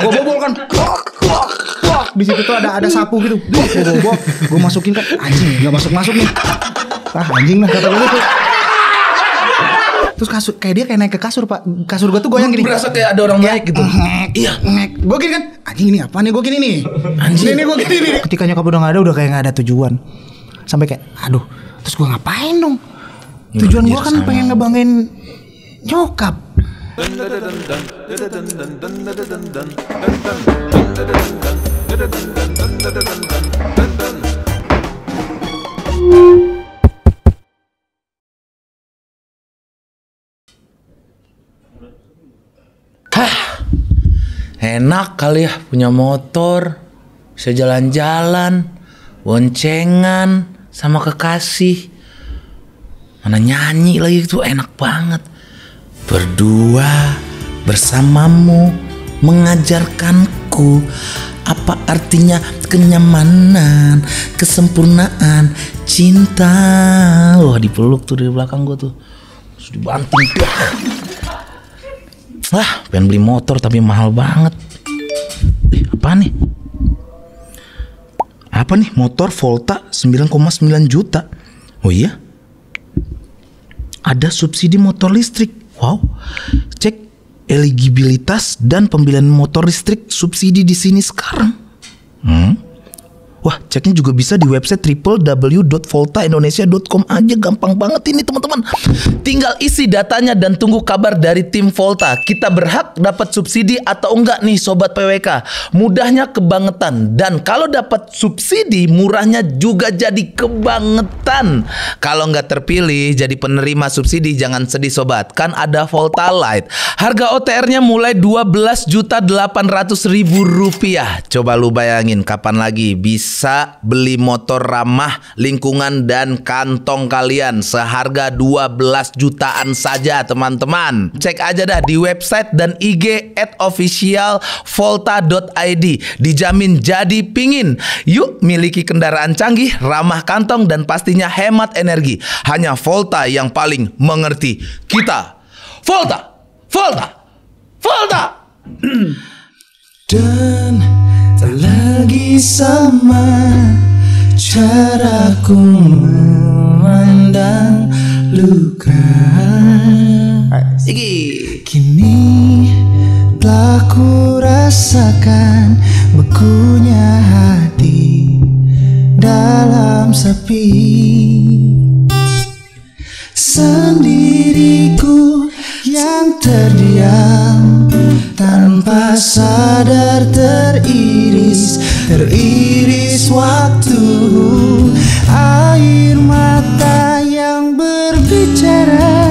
Gue bobol kan. Wah, di situ tuh ada sapu gitu. Gue masukin kan, anjing nggak masuk nih. Anjing lah kata gue tuh. Terus kasur kayak dia kayak naik ke kasur Pak. Kasur gue tuh goyang gini. Berasa kayak ada orang naik gitu. Iya, ngek. Gue gini kan, anjing ini apa nih? Gue gini nih. Anjing. Ini gue gini nih. Ketika nyokap udah nggak ada, udah kayak nggak ada tujuan. Sampai kayak, aduh. Terus gue ngapain dong? Tujuan gue kan pengen ngebanggain nyokap. Enak kali ya punya motor, bisa jalan-jalan, boncengan sama kekasih. Mana nyanyi lagi tuh enak banget. Berdua bersamamu mengajarkanku apa artinya kenyamanan, kesempurnaan, cinta. Wah, dipeluk tuh dari belakang gue tuh. Terus dibanting tuh. Wah, pengen beli motor tapi mahal banget. Apa nih? Apa nih? Motor Volta 9,9 juta. Oh iya? Ada subsidi motor listrik. Wow. Cek eligibilitas dan pembelian motor listrik subsidi di sini sekarang. Wah, ceknya juga bisa di website www.voltaindonesia.com aja. Gampang banget ini teman-teman. Tinggal isi datanya dan tunggu kabar dari tim Volta. Kita berhak dapat subsidi atau enggak nih Sobat PWK. Mudahnya kebangetan. Dan kalau dapat subsidi, murahnya juga jadi kebangetan. Kalau enggak terpilih jadi penerima subsidi, jangan sedih Sobat. Kan ada Volta Lite. Harga OTR-nya mulai Rp12.800.000. Coba lu bayangin kapan lagi bisa beli motor ramah lingkungan dan kantong kalian seharga 12 jutaan saja teman-teman. Cek aja dah di website dan IG @officialvolta.id. Dijamin jadi pingin. Yuk miliki kendaraan canggih, ramah kantong dan pastinya hemat energi. Hanya Volta yang paling mengerti kita. Volta, Volta, Volta. Dan tak lagi sama caraku memandang luka. Kini telah ku rasakan bekunya hati dalam sepi. Sendiriku yang terdiam tanpa sadar teriris waktu. Air mata yang berbicara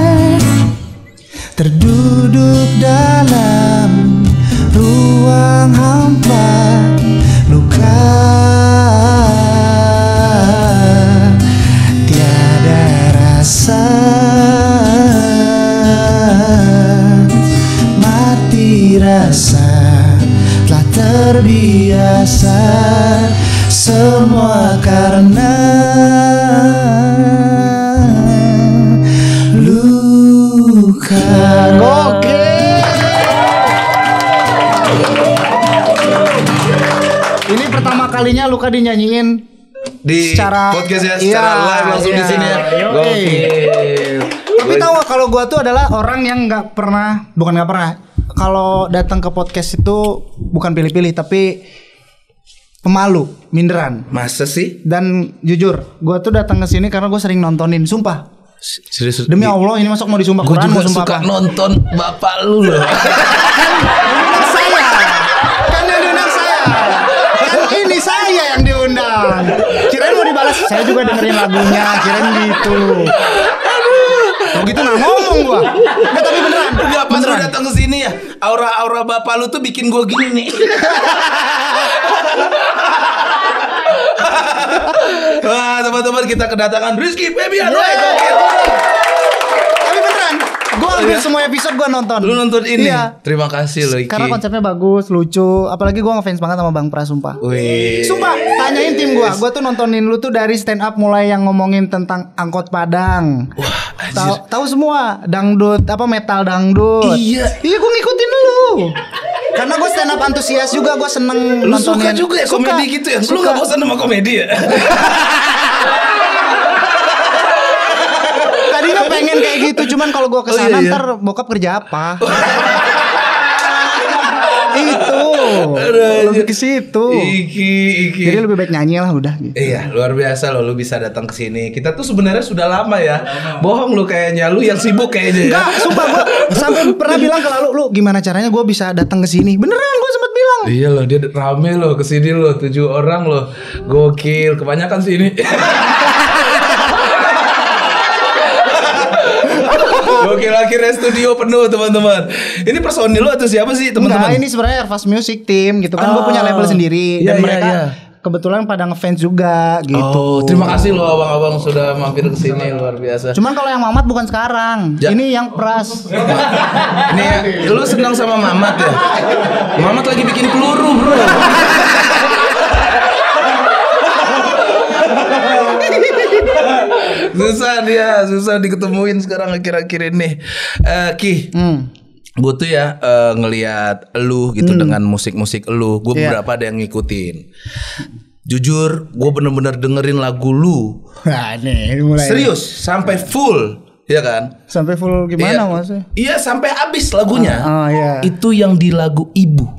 terduduk dalam ruang hampa luka. Tiada rasa, mati rasa, telah terbiasa. Semua karena luka. Oke. Ini pertama kalinya Luka dinyanyiin Di secara podcast ya, iya, secara live langsung di sini ya. Gokil. Tapi tahu gak kalau gue tuh adalah orang yang bukan nggak pernah. Kalau datang ke podcast itu bukan pilih-pilih tapi pemalu, minderan. Masa sih? Dan jujur, gue tuh datang ke sini karena gue sering nontonin, sumpah. Serius? Demi Allah ini masuk mau disumpah Gue Quran, juga mau sumpah suka apa? nonton bapak lu loh. Kan yang diundang saya. Kan ini saya yang diundang. Kirain mau dibalas. Saya juga dengerin lagunya. Kirain gitu. Kalau gitu nggak ngomong gua. Nggak, tapi beneran. Enggak, pas lu datang ke sini ya, aura bapak lu tuh bikin gue gini nih. Wah, teman-teman, kita kedatangan Rizky Febian. Tapi beneran, gue hampir semua episode gue nonton. Lu nonton ini? Iya. Terima kasih loh Iki. Karena konsepnya bagus, lucu. Apalagi gue ngefans banget sama Bang Pras, sumpah. Wih. Sumpah, tanyain tim gue tuh nontonin lu tuh dari stand up mulai yang ngomongin tentang angkot Padang. Wah, anjir. Tahu semua, dangdut, apa metal dangdut. Iya. Iya, gue ngikutin lu. Karena gue stand up antusias juga, gue seneng Lu suka nontonin. juga ya komedi gitu ya? Lu gak bosan sama komedi ya? Tadinya pengen kayak gitu, cuman kalau gue kesana iya. ntar bokap kerja apa? Itu lebih ke situ. Iki. Jadi lebih baik nyanyi lah udah gitu. Iya, luar biasa loh lu bisa datang ke sini. Kita tuh sebenarnya sudah lama ya. Bohong lu kayaknya, lu yang sibuk kayaknya ya. Enggak, sumpah gue sampai pernah bilang ke lu gimana caranya gue bisa datang ke sini? Beneran gue sempat bilang. Iya loh, dia rame loh kesini loh, 7 orang loh, gokil, kebanyakan sih ini. Gokil, akhirnya studio penuh teman-teman. Ini personil lo atau siapa sih teman-teman? Enggak, ini sebenarnya Airfast Music Team gitu kan. Gue punya label sendiri dan mereka kebetulan pada ngefans juga gitu. Oh, terima kasih loh abang-abang sudah mampir ke sini, luar biasa. Cuman kalau yang Mamat bukan sekarang. Ini yang Pras. Ini lu senang sama Mamat ya? Mamat lagi bikin peluru, bro. susah diketemuin sekarang akhir-akhir ini. Ki, gue tuh ya ngelihat lu gitu dengan musik-musik lu, gue beberapa ada yang ngikutin. Jujur, gue bener-bener dengerin lagu lu. Nah, nih mulai. Serius, sampai full, ya kan? Sampai full gimana maksudnya? Iya, sampai habis lagunya. Iya. Itu yang di lagu Ibu.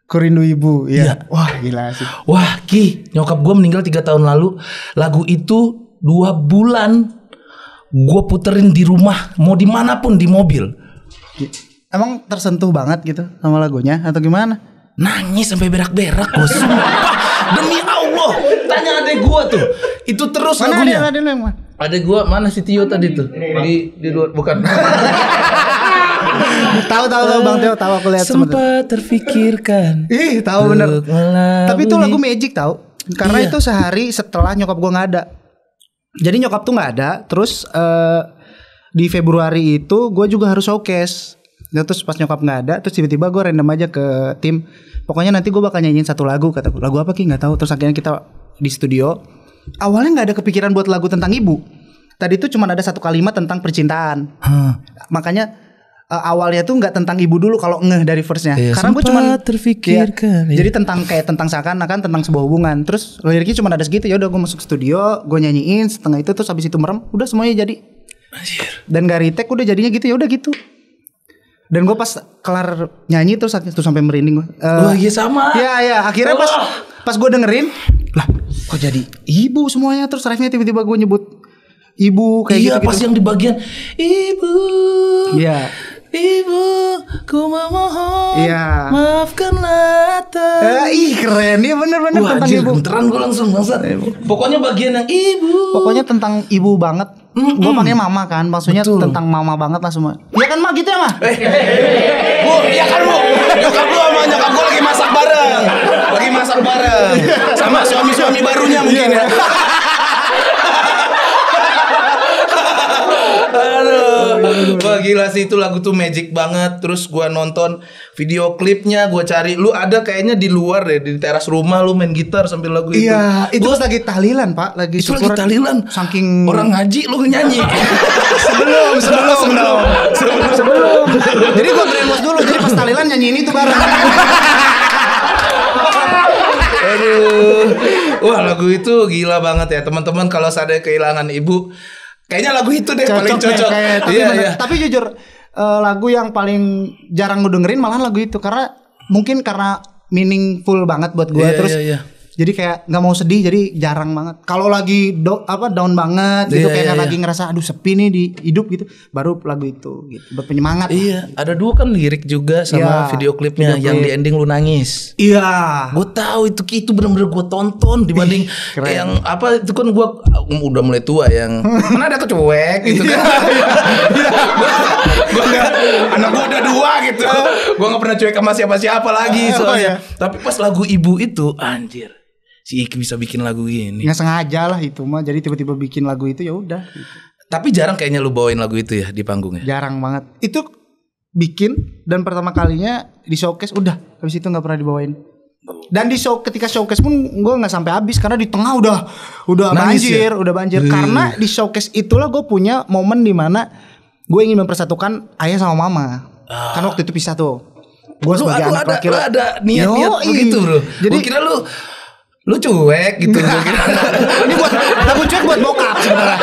Kurindu Ibu, iya. Iya. Wah, gila sih. Wah, Ki, nyokap gue meninggal 3 tahun lalu. Lagu itu 2 bulan gue puterin di rumah, mau dimanapun, di mobil. Emang tersentuh banget gitu sama lagunya atau gimana? Nangis sampai berak-berak gue, sumpah. Demi Allah, tanya adek gue tuh. Itu terus Mana lagunya. ada yang mana? Adek gue mana si Tio tadi tuh? Di luar, bukan. Tahu Bang Teo, tahu aku lihat Sempat terfikirkan. Ih, tahu bener. Melabuni. Tapi itu lagu Magic tahu. Karena itu sehari setelah nyokap gua nggak ada. Jadi nyokap tuh nggak ada. Terus di Februari itu gue juga harus showcase. Dan terus pas nyokap nggak ada, terus tiba-tiba gue random aja ke tim. Pokoknya nanti gue bakal nyanyiin 1 lagu, kataku. Lagu apa Ki? Nggak tahu. Terus akhirnya kita di studio. Awalnya nggak ada kepikiran buat lagu tentang ibu. Tadi itu cuma ada 1 kalimat tentang percintaan. Makanya awalnya tuh nggak tentang ibu dulu kalau ngeh dari verse-nya. Karena gue cuma terfikirkan. jadi tentang seakan-akan tentang sebuah hubungan. Terus liriknya cuma ada segitu. Ya udah gue masuk studio, gue nyanyiin setengah itu, terus habis itu merem, udah semuanya jadi. Anjir. Dan gak retake, udah jadinya gitu, ya udah gitu. Dan gue pas kelar nyanyi terus sampai merinding gue. Wah, iya sama. Iya, akhirnya pas gue dengerin, lah kok jadi ibu semuanya. Terus refnya tiba-tiba gue nyebut ibu kayak gitu. Iya, pas yang di bagian ibu. Iya. Ibu, ku memohon, Iya. maafkanlah Ih keren, ya bener-bener Wah, tentang anjir, ibu. gemeteran gue langsung bangsat. Pokoknya bagian yang ibu. Pokoknya tentang ibu banget. Gue panggil mama kan, maksudnya Betul. tentang mama banget lah semua. Iya kan mah gitu ya mah? Bu, iya kan Bu. Nyokap lu sama nyokap gue lagi masak bareng. Sama suami-suami barunya mungkin ya. Aduh, wah gila sih itu lagu tuh magic banget. Terus gua nonton video klipnya, gua cari. Lu ada kayaknya di luar deh, di teras rumah lu main gitar sambil lagu itu. Iya, itu pas lagi tahlilan pak, lagi Itu lagi syukuran. tahlilan. Saking Orang ngaji lu nyanyi. sebelum. Jadi gue brainwash dulu, jadi pas tahlilan nyanyiin itu bareng. Aduh. Wah, lagu itu gila banget ya, teman-teman. Kalau sadar kehilangan ibu, kayaknya lagu itu deh paling cocok. Iya. Tapi jujur lagu yang paling jarang gue dengerin malahan lagu itu, karena mungkin karena meaningful banget buat gue. Iya, Terus iya. jadi kayak nggak mau sedih, jadi jarang banget. Kalau lagi down banget gitu, Iya, kayak iya. lagi ngerasa aduh sepi nih di hidup gitu, baru lagu itu gitu buat penyemangat. Iya, ada 2 kan lirik juga sama Iya, video klipnya video yang klip. di ending lu nangis. Iya. Gue tahu itu benar-benar gue tonton dibanding keren. yang apa itu kan gue udah mulai tua yang mana ada kecuek gitu kan. Gue anak gue udah 2 gitu. Gue nggak pernah cuek sama siapa-siapa lagi soalnya. Tapi pas lagu ibu itu anjir. Si Iki bisa bikin lagu gini. Nggak sengaja lah itu mah, jadi tiba-tiba bikin lagu itu ya udah. Gitu. Tapi jarang kayaknya lu bawain lagu itu ya di panggungnya. Jarang banget. Itu bikin dan pertama kalinya di showcase udah, habis itu nggak pernah dibawain. Dan ketika showcase pun gue nggak sampai habis karena di tengah udah Nangis banjir, ya? udah banjir. Karena di showcase itulah gue punya momen dimana gue ingin mempersatukan ayah sama mama. Kan waktu itu pisah tuh. Gue sebagai anak laki lu ada niat-niat Yoi. begitu bro. Jadi Gua kira lu cuek gitu. Gua kira. ini buat lagu cuek buat bokap sebenarnya.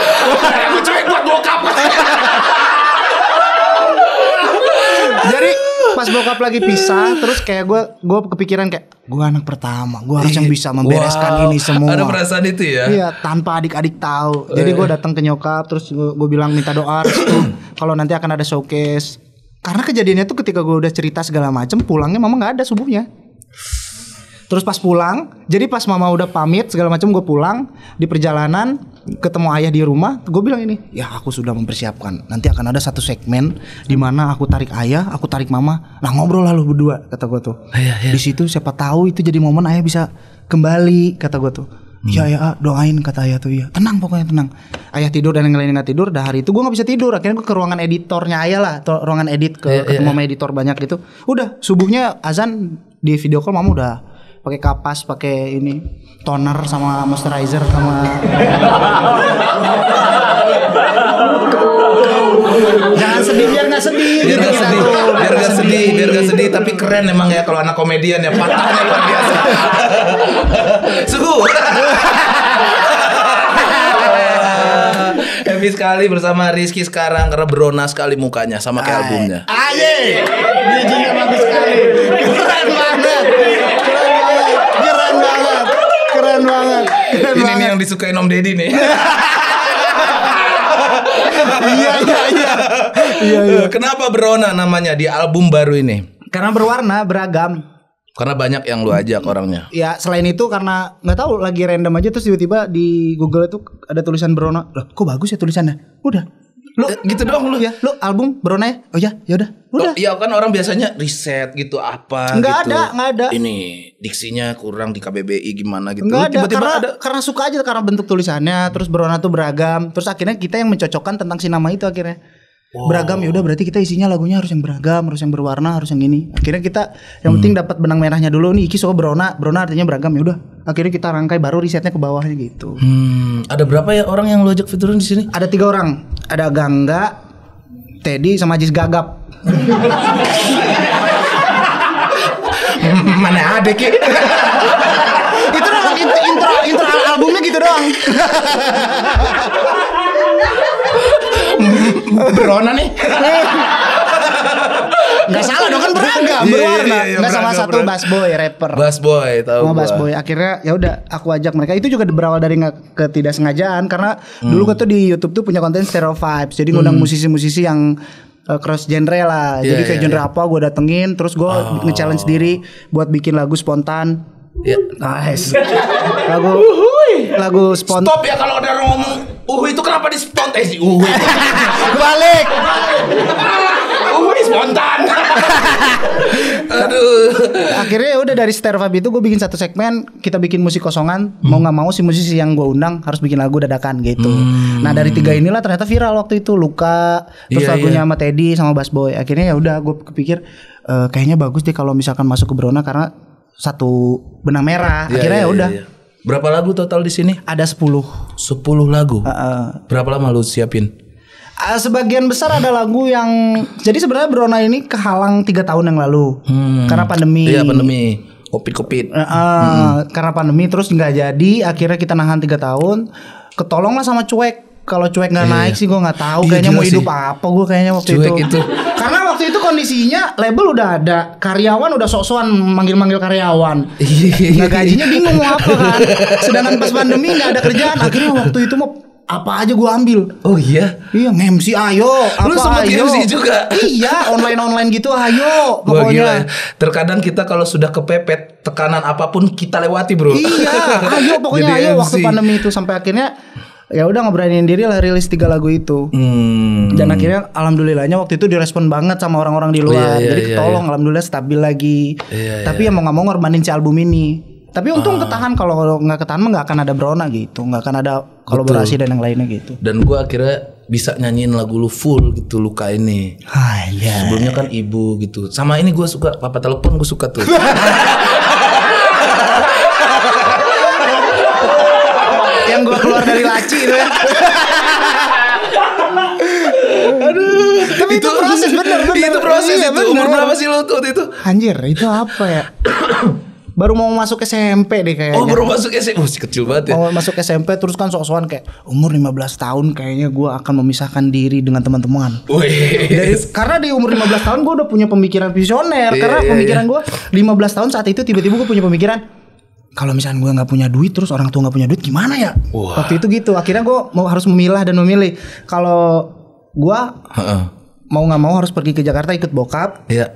Lu cuek buat bokap. Jadi pas bokap lagi pisah, terus kayak gue kepikiran kayak gue anak pertama, gue harus yang bisa membereskan Wow, ini semua. Ada perasaan itu ya? Iya, tanpa adik-adik tahu. Jadi gue datang ke nyokap, terus gue bilang minta doa restu kalau nanti akan ada showcase. Karena kejadiannya tuh ketika gue udah cerita segala macem, pulangnya mama nggak ada subuhnya. Terus pas pulang, jadi pas mama udah pamit segala macam, gue pulang di perjalanan ketemu ayah di rumah, gue bilang ini, ya aku sudah mempersiapkan. Nanti akan ada satu segmen di mana aku tarik ayah, aku tarik mama, nah ngobrol lalu berdua, kata gue tuh. Iya. Di situ siapa tahu itu jadi momen ayah bisa kembali, kata gue tuh. Iya ya, doain kata ayah tuh ya. Tenang pokoknya tenang. Ayah tidur dan yang lain nggak tidur. Dah hari itu gue nggak bisa tidur. Akhirnya gue ke ruangan editornya ayah lah, ruangan edit ketemu sama editor banyak gitu. Udah subuhnya azan di video call mama udah pakai kapas, pakai ini toner sama moisturizer sama. Jangan sedih biar nggak sedih. Biar gitu gak kita sedih, tuh. biar gak sedih, tapi keren emang ya kalau anak komedian ya, patahnya luar biasa. Suhu. Happy sekali bersama Rizky sekarang karena berona sekali mukanya sama kayak albumnya. Aye, bijinya bagus sekali. Keren banget. Keren banget. Ini nih yang disukain Om Deddy nih. Iya. Kenapa berona namanya di album baru ini? Karena berwarna, beragam. Karena banyak yang lu ajak orangnya. Ya selain itu karena nggak tahu lagi random aja terus tiba-tiba di Google itu ada tulisan berona. Loh, kok bagus ya tulisannya? Udah. Lu gitu doang lu. Ya, lu album berona ya? Oh ya, ya udah. Udah. Iya kan orang biasanya riset gitu apa Nggak gitu. nggak ada. Ini diksinya kurang di KBBI gimana gitu. Enggak ada, Tiba-tiba karena, ada. karena suka aja karena bentuk tulisannya, terus berwarna tuh beragam. Terus akhirnya kita yang mencocokkan tentang si nama itu akhirnya. Beragam ya udah berarti kita isinya lagunya harus yang beragam, harus yang berwarna, harus yang ini. Akhirnya kita yang penting dapat benang merahnya dulu nih. Iki suka berwarna artinya beragam ya udah. Akhirnya kita rangkai baru risetnya ke bawahnya gitu. Ada berapa ya orang yang lu ajak featuring di sini? Ada 3 orang. Ada Gangga, Teddy sama Ajis Gagap. Mana ada ki? Itu doang intro albumnya gitu doang. Berona nih. Nggak salah dong kan beragam, Iya, berwarna. iya, Nggak sama beragam, satu beragam. Bass Boy rapper. Bass Boy tahu. Sama gua. Bass Boy. Akhirnya ya udah aku ajak mereka. Itu juga berawal dari ketidaksengajaan karena dulu gue tuh di YouTube tuh punya konten Stereo Vibes. Jadi ngundang musisi-musisi yang cross genre lah. Iya, Jadi kayak iya, genre apa gue datengin, terus gue nge-challenge diri buat bikin lagu spontan. Ya. Nice. lagu spontan. Stop ya kalau ada orang ngomong itu kenapa di spontan sih? Balik. Spontan. Aduh. Akhirnya udah dari Stereo Vibe itu gue bikin satu segmen, kita bikin musik kosongan. Mau nggak mau si musisi yang gue undang harus bikin lagu dadakan gitu. Nah dari 3 inilah ternyata viral waktu itu. Luka, terus Iya, lagunya iya. sama Teddy sama Bass Boy. Akhirnya ya udah gue kepikir kayaknya bagus deh kalau misalkan masuk ke Berona karena satu benang merah. Akhirnya ya udah. Berapa lagu total di sini? Ada 10. 10 lagu. Berapa lama lu siapin? Sebagian besar ada lagu yang jadi sebenarnya Berona ini kehalang 3 tahun yang lalu karena pandemi. Iya pandemi. Covid. Karena pandemi terus nggak jadi. Akhirnya kita nahan 3 tahun. Ketolong lah sama Cuek. Kalau Cuek nggak naik sih gue nggak tahu. Iya, Kayaknya gila mau hidup sih. apa gue kayaknya waktu Cuek itu. Karena waktu itu kondisinya label udah ada, karyawan udah sok-sokan manggil-manggil karyawan. Nggak gajinya bingung mau apa kan. Sedangkan pas pandemi nggak ada kerjaan. Akhirnya waktu itu mau apa aja gue ambil. Oh iya. Iya nge-MC ayo. Lu sempet ayo. MC juga? Iya online gitu ayo. Wah gila ya. Pokoknya. Terkadang kita kalau sudah kepepet tekanan apapun kita lewati bro. Iya, ayo pokoknya Jadi ayo MC. waktu pandemi itu sampai akhirnya ya udah ngeberaniin diri lah rilis 3 lagu itu. Dan akhirnya alhamdulillahnya waktu itu direspon banget sama orang-orang di luar. Iya, Jadi iya, ketolong alhamdulillah stabil lagi. Iya, Tapi ya mau nggak mau ngorbanin si album ini. Tapi untung ketahan, kalau nggak ketahan mah nggak akan ada Berona gitu, nggak akan ada kolaborasi dan yang lainnya gitu. Dan gue akhirnya bisa nyanyiin lagu lu full gitu Luka ini. Iya. Sebelumnya kan Ibu gitu. Sama ini gue suka Papa Telepon gue suka tuh. Yang gua keluar dari laci itu ya. Tapi itu proses bener. Itu proses Iya, itu. bener. Umur berapa sih lo tuh waktu itu? Anjir, itu apa ya? Baru mau masuk SMP deh kayaknya. Oh, baru masuk SMP. Masih kecil banget ya. Mau masuk SMP terus kan sok-sokan kayak umur 15 tahun kayaknya gue akan memisahkan diri dengan teman-teman. Karena di umur 15 tahun gue udah punya pemikiran visioner. Karena pemikiran gue 15 tahun saat itu tiba-tiba gue punya pemikiran, kalau misalnya gue nggak punya duit terus orang tua nggak punya duit gimana ya? Waktu itu gitu. Akhirnya gue harus memilah dan memilih. Kalau gue mau nggak mau harus pergi ke Jakarta ikut bokap. Iya.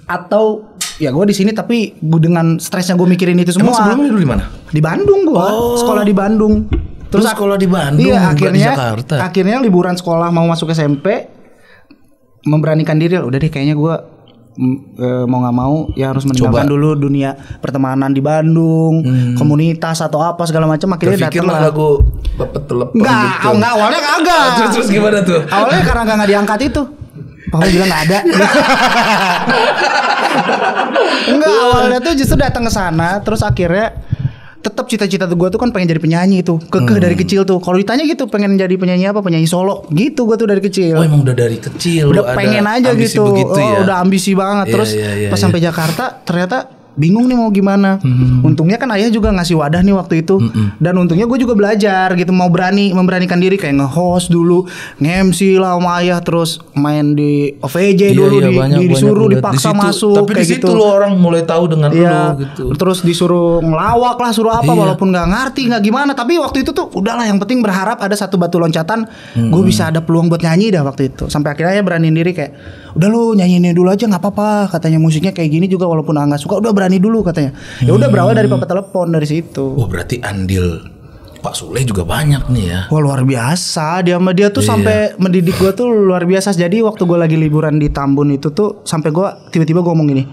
Atau ya gue di sini tapi gue dengan stresnya gue mikirin itu semua. Emang sebelumnya dulu di mana? Di Bandung gue. Sekolah di Bandung. Terus sekolah di Bandung. Iya, di Jakarta. Akhirnya liburan sekolah mau masuk SMP, memberanikan diri. Udah deh kayaknya gue mau nggak mau ya harus meninggalkan dulu dunia pertemanan di Bandung, komunitas atau apa segala macam. Akhirnya datang lah lagu Bapak Telepon. Enggak, awalnya kagak. Terus gimana tuh? Awalnya karena nggak diangkat itu. Papa bilang nggak ada. Enggak, awalnya tuh justru datang ke sana, terus akhirnya tetap cita-cita gue tuh kan pengen jadi penyanyi itu, kekeh dari kecil tuh. Kalau ditanya gitu pengen jadi penyanyi apa, penyanyi solo gitu gue tuh dari kecil. Oh emang udah dari kecil. Udah pengen aja gitu. Begitu, ya? Udah ambisi banget. Terus pas sampai Jakarta ternyata bingung nih mau gimana. Untungnya kan ayah juga ngasih wadah nih waktu itu. Dan untungnya gue juga belajar gitu, mau memberanikan diri kayak nge-host dulu, nge-MC lah sama ayah, terus main di OVJ dulu disuruh dipaksa masuk. Tapi kayak di situ gitu. lo orang mulai tahu dengan lo gitu. Terus disuruh ngelawak lah, suruh apa walaupun nggak ngerti nggak gimana. Tapi waktu itu tuh udahlah, yang penting berharap ada satu batu loncatan. Gue bisa ada peluang buat nyanyi dah waktu itu. Sampai akhirnya beraniin diri kayak, udah lo nyanyiin dulu aja nggak apa-apa. Katanya musiknya kayak gini juga walaupun nggak suka, udah berani dulu katanya. Ya udah berawal dari Papa Telepon dari situ. Oh berarti andil Pak Sule juga banyak nih ya. Wah luar biasa, dia tuh sampai mendidik gue tuh luar biasa. Jadi waktu gue lagi liburan di Tambun itu tuh sampai gue tiba-tiba ngomong gini,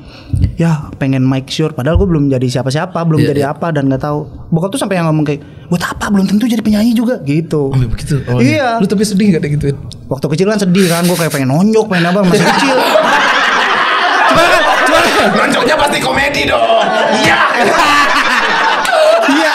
ya pengen make sure, padahal gue belum jadi siapa-siapa, belum jadi apa dan nggak tahu. Bokap tuh sampai yang ngomong kayak, buat apa, belum tentu jadi penyanyi juga gitu. Begitu. Iya. Lu tapi sedih gak deh gituin? Waktu kecil kan sedih kan, gue kayak pengen nonjok, pengen apa, masih kecil. Nonjoknya pasti komedi dong. Iya. Iya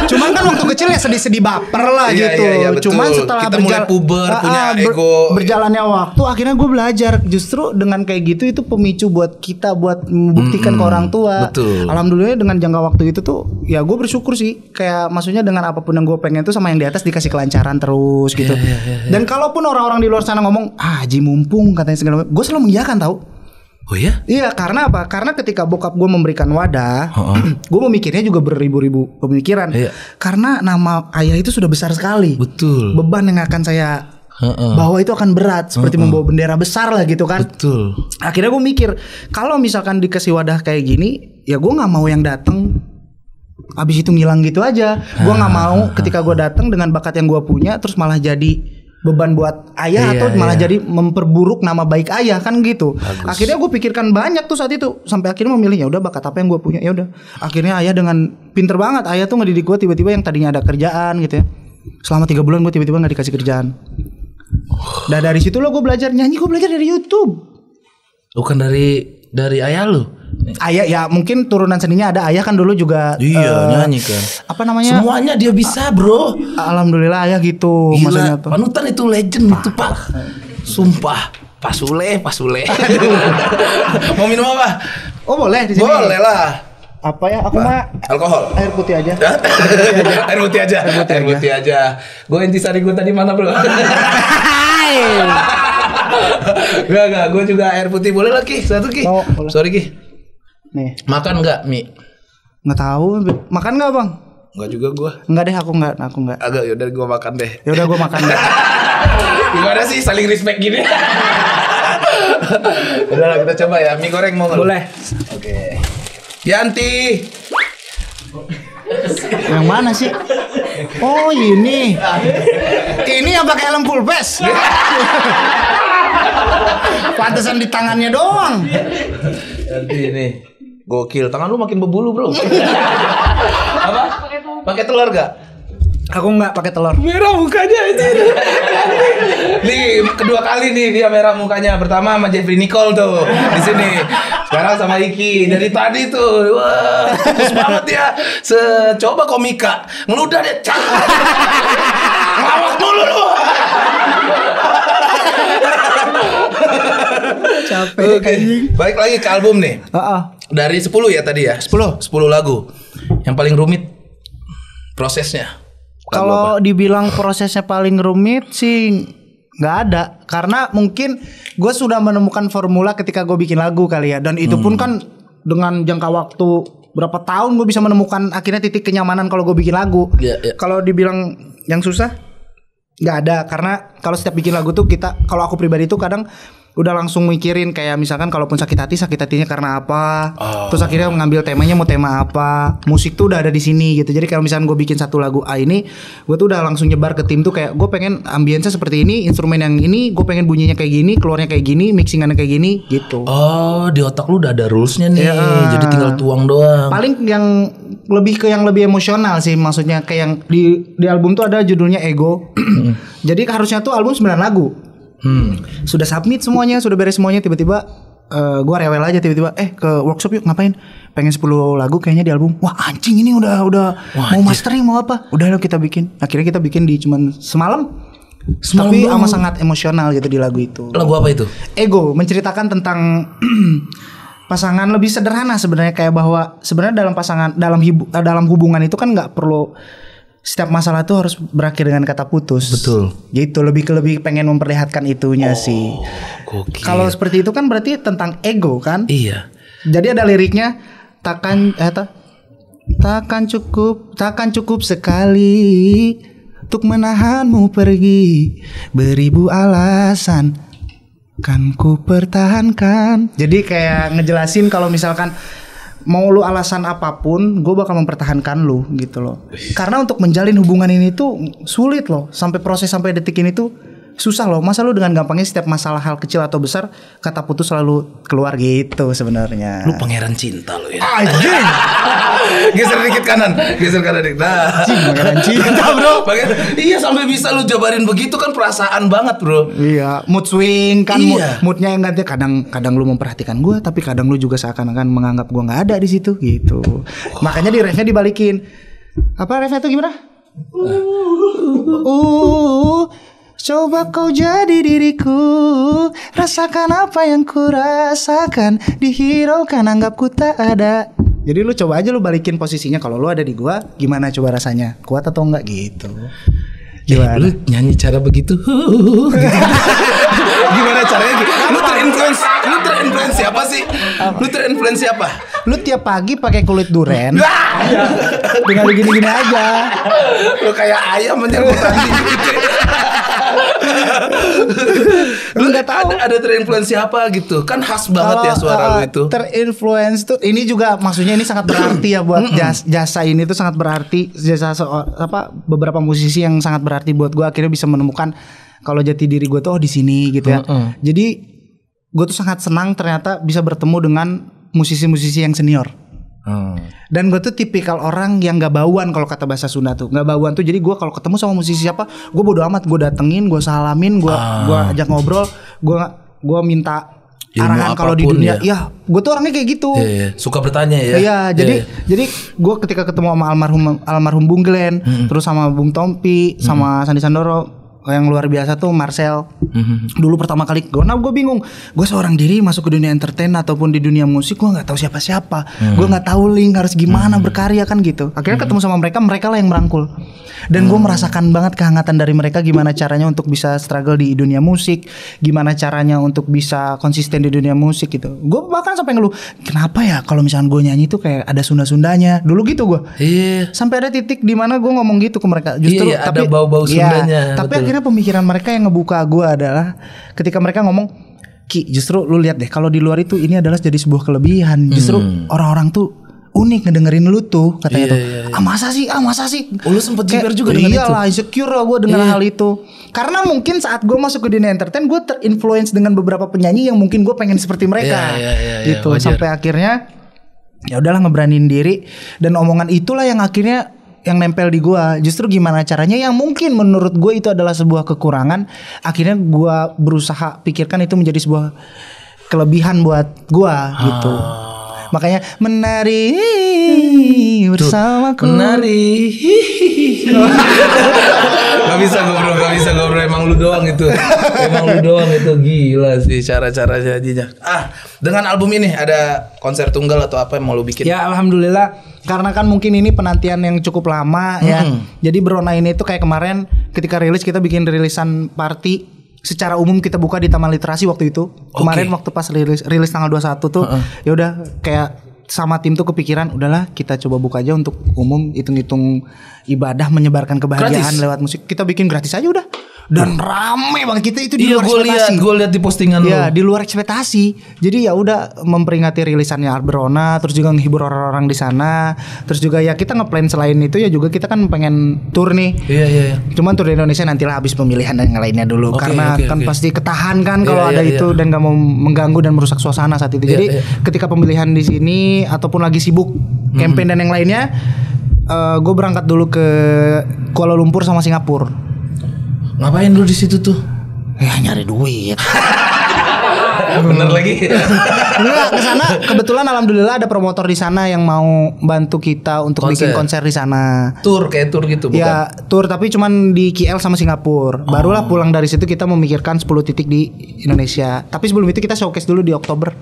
cuman kan waktu kecil ya sedih-sedih baper lah gitu. Cuman setelah kita mulai puber, punya ego. Berjalannya waktu akhirnya gue belajar justru dengan kayak gitu, itu pemicu buat kita buat membuktikan ke orang tua. Betul. Alhamdulillah dengan jangka waktu itu tuh ya gue bersyukur sih, kayak maksudnya dengan apapun yang gue pengen tuh sama yang di atas dikasih kelancaran terus gitu. Dan kalaupun orang-orang di luar sana ngomong Haji mumpung katanya segala macam, gue selalu mengiyakan tahu. Oh ya? Iya, karena apa? Karena ketika bokap gue memberikan wadah, gue memikirnya juga beribu-ribu pemikiran. Karena nama ayah itu sudah besar sekali. Betul. Beban yang akan saya bawa itu akan berat, seperti membawa bendera besar lah gitu kan. Betul. Akhirnya gue mikir, kalau misalkan dikasih wadah kayak gini, ya gue nggak mau yang datang abis itu ngilang gitu aja. Gue nggak mau ketika gue datang dengan bakat yang gue punya, terus malah jadi beban buat ayah atau malah jadi memperburuk nama baik ayah kan gitu. Bagus. Akhirnya gue pikirkan banyak tuh saat itu, sampai akhirnya memilih ya udah bakat apa yang gue punya, ya udah. Akhirnya ayah dengan pinter banget, ayah tuh ngedidik gue tiba-tiba yang tadinya ada kerjaan gitu ya. Selama 3 bulan gue tiba-tiba nggak dikasih kerjaan. Dan dari situ lo gue belajar nyanyi, gue belajar dari YouTube. Bukan dari ayah lu? Ayah ya mungkin turunan seninya ada, ayah kan dulu juga nyanyi kan. Apa namanya? Semuanya dia bisa bro. Alhamdulillah ayah gitu. Gila, maksudnya tuh. panutan itu legend itu Pak. Sumpah, Pak Sule. Mau minum apa? Oh boleh di sini. Boleh lah. Apa ya? Aku mah alkohol. Air putih aja. Air putih aja. Gue intisari gue tadi mana bro? Enggak, gue juga air putih boleh lah Ki, satu Ki. Oh, sorry Ki. Nih. Makan nggak mie? Nggak tahu. Makan nggak bang? Nggak juga gue. Nggak deh, aku nggak. Agak yaudah gue makan deh. Yaudah gue makan deh. Gimana sih saling respect gini? Udah lah kita coba ya, mie goreng mau nggak? Boleh. Oke. Yanti. Yang mana sih? Oh ini. Ini yang pakai helm full face. Pantesan di tangannya doang. Yanti ini. Gokil, tangan lu makin berbulu bro. Apa? Pakai telur gak? Aku nggak pakai telur. Merah mukanya itu. Nih kedua kali nih dia merah mukanya. Pertama sama Jeffrey Nicole tuh di sini. Sekarang sama Iki. Dari tadi tuh, wah, fokus banget ya. Coba komika, ngeludah deh. Ngelawak mulu lu. Capek. Oke. Baik lagi ke album nih. Dari 10 ya tadi ya? 10 lagu. Yang paling rumit prosesnya. Kalau dibilang prosesnya paling rumit sih nggak ada, karena mungkin gue sudah menemukan formula ketika gue bikin lagu kali ya, dan itu pun kan dengan jangka waktu berapa tahun gue bisa menemukan akhirnya titik kenyamanan kalau gue bikin lagu. Kalau dibilang yang susah nggak ada, karena kalau setiap bikin lagu tuh kalau aku pribadi tuh kadang udah langsung mikirin kayak misalkan kalaupun sakit hatinya karena apa, terus akhirnya mengambil temanya mau tema apa, musik tuh udah ada di sini gitu. Jadi kalau misalkan gue bikin satu lagu A ini, gue tuh udah langsung nyebar ke tim tuh kayak gue pengen ambience seperti ini, instrumen yang ini, gue pengen bunyinya kayak gini, keluarnya kayak gini, mixingannya kayak gini gitu. Oh, di otak lu udah ada rulesnya nih, jadi tinggal tuang doang. Paling yang lebih emosional sih, maksudnya kayak yang di album tuh ada judulnya Ego. Jadi harusnya tuh album 9 lagu. Sudah submit semuanya, sudah beres semuanya, tiba-tiba gue rewel aja tiba-tiba ke workshop yuk, ngapain, pengen 10 lagu kayaknya di album. Wah anjing, ini udah mau mastering mau apa, udah kita bikin. Akhirnya kita bikin di cuman semalam tapi amat sangat emosional gitu di lagu itu. Lagu apa itu? Ego, menceritakan tentang pasangan, lebih sederhana sebenarnya, kayak bahwa sebenarnya dalam hubungan itu kan nggak perlu setiap masalah tuh harus berakhir dengan kata putus. Betul. Gitu, lebih pengen memperlihatkan itunya sih. Kalau seperti itu kan berarti tentang ego kan? Iya. Jadi ada liriknya, takkan cukup sekali untuk menahanmu pergi, beribu alasan kan ku pertahankan. Jadi kayak ngejelasin kalau misalkan mau lu alasan apapun, gue bakal mempertahankan lu gitu loh. Karena untuk menjalin hubungan ini tuh sulit loh. Sampai detik ini tuh susah loh. Masa lu dengan gampangnya setiap masalah hal kecil atau besar kata putus selalu keluar gitu sebenarnya. Lu pangeran cinta lu ya. Anjing. Geser dikit kanan dikit. Nah. Pangeran cinta bro. Iya, sampai bisa lu jabarin begitu kan perasaan banget bro. Iya, mood swing kan. Iya. Moodnya yang ganti, kadang lu memperhatikan gue, tapi kadang lu juga seakan-akan menganggap gue nggak ada di situ gitu. Makanya di refnya dibalikin. Apa refnya tuh gimana? Coba kau jadi diriku, rasakan apa yang ku rasakan, dihiraukan anggap ku tak ada. Jadi lu coba aja lu balikin posisinya, kalau lu ada di gua, gimana coba rasanya, kuat atau enggak gitu. Gimana? Lu nyanyi cara begitu. Gimana caranya? Lu terinfluence siapa sih? Lu tiap pagi pakai kulit duren. Tinggal gini-gini aja. Lu kayak ayam menyerbu tadi. Lu nggak tahu ada terinfluence apa gitu kan, khas banget ya suara lu itu. Terinfluence tuh ini juga maksudnya ini sangat berarti ya buat jasa ini tuh sangat berarti, jasa beberapa musisi yang sangat berarti buat gue, akhirnya bisa menemukan kalau jati diri gue tuh di sini gitu ya. Jadi gue tuh sangat senang ternyata bisa bertemu dengan musisi-musisi yang senior. Dan gue tuh tipikal orang yang gak bauan, kalau kata bahasa Sunda tuh gak bauan tuh. Jadi gue kalau ketemu sama musisi siapa, gue bodo amat, gue datengin, gue salamin, gue ajak ngobrol, gue minta arahan kalau di dunia. Ya gue tuh orangnya kayak gitu. Suka bertanya ya. Iya, jadi gue ketika ketemu sama almarhum Bung Glenn, terus sama Bung Tompi, sama Sandi Sandoro, yang luar biasa tuh Marcel. Dulu pertama kali gue bingung, gue seorang diri masuk ke dunia entertain ataupun di dunia musik, gue nggak tahu siapa-siapa, gue nggak tahu link harus gimana berkarya kan gitu. Akhirnya ketemu sama mereka lah yang merangkul, dan gue merasakan banget kehangatan dari mereka, gimana caranya untuk bisa struggle di dunia musik, gimana caranya untuk bisa konsisten di dunia musik gitu. Gue bahkan sampai ngeluh, kenapa ya kalau misalnya gue nyanyi tuh kayak ada Sunda-Sundanya dulu gitu gue. Sampai ada titik di mana gue ngomong gitu ke mereka, justru ada tapi bau-bau Sundanya. Tapi akhirnya pemikiran mereka yang ngebuka gue adalah ketika mereka ngomong, Ki, justru lu lihat deh, kalau di luar itu ini adalah jadi sebuah kelebihan. Justru orang-orang tuh unik ngedengerin lu tuh, katanya tuh. Masa sih? Lu sempet jiper juga dengan itu? Iyalah, insecure lah gue dengan hal itu. Karena mungkin saat gue masuk ke dunia entertain, gue terinfluence dengan beberapa penyanyi yang mungkin gue pengen seperti mereka. Gitu. Sampai akhirnya ya udahlah, ngeberanin diri, dan omongan itulah yang akhirnya yang nempel di gue. Justru gimana caranya yang mungkin menurut gue itu adalah sebuah kekurangan, akhirnya gue berusaha pikirkan itu menjadi sebuah kelebihan buat gua gitu. Makanya menari bersamaku. Menari. Gak bisa gue bro, emang lu doang itu. Gila sih cara-cara jadinya. Dengan album ini ada konser tunggal atau apa yang mau lu bikin? Ya alhamdulillah, karena kan mungkin ini penantian yang cukup lama ya. Jadi Berona ini tuh kayak kemarin ketika rilis kita bikin rilisan party secara umum, kita buka di Taman Literasi waktu itu. Kemarin waktu pas rilis tanggal 21 tuh ya udah kayak sama tim tuh kepikiran, udahlah kita coba buka aja untuk umum, hitung-hitung ibadah menyebarkan kebahagiaan gratis. Lewat musik. Kita bikin gratis aja udah. Dan rame banget kita itu di luar ekspektasi. Gue lihat di postingan lu. Ya, di luar ekspektasi. Jadi ya udah memperingati rilisannya Berona, terus juga menghibur orang-orang di sana. Terus juga ya kita ngeplan selain itu ya juga kita kan pengen tour nih. Iya. Cuman tour di Indonesia nantilah habis pemilihan dan yang lainnya dulu. Karena pasti ketahan kan kalau ada itu dan gak mau mengganggu dan merusak suasana saat itu. Jadi ketika pemilihan di sini ataupun lagi sibuk campaign dan yang lainnya, gue berangkat dulu ke Kuala Lumpur sama Singapura. Ngapain lu di situ tuh? Ya nyari duit. Bener lagi. Enggak, ke sana kebetulan alhamdulillah ada promotor di sana yang mau bantu kita untuk bikin konser di sana. Kayak tour gitu bukan? Ya, tour tapi cuman di KL sama Singapura. Barulah pulang dari situ kita memikirkan 10 titik di Indonesia. Tapi sebelum itu kita showcase dulu di Oktober.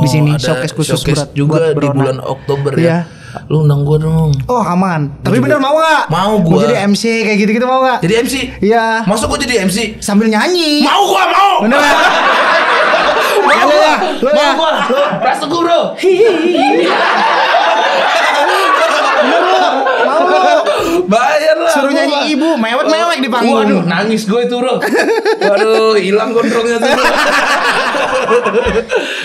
Di sini showcase khusus juga buat di bulan Oktober ya. Lu undang gue dong. Oh aman. Tapi bener mau gak? Mau gue. Mau jadi MC kayak gitu-gitu mau gak? Jadi MC? Iya. Masuk gue jadi MC? Sambil nyanyi. Mau gue mau. Bener gak? Mau gue. Rasa gue bro. Bayar lah. Suruh nyanyi ibu mewek-mewek di panggung. Waduh nangis gue itu bro. Waduh hilang gondrongnya tuh bro.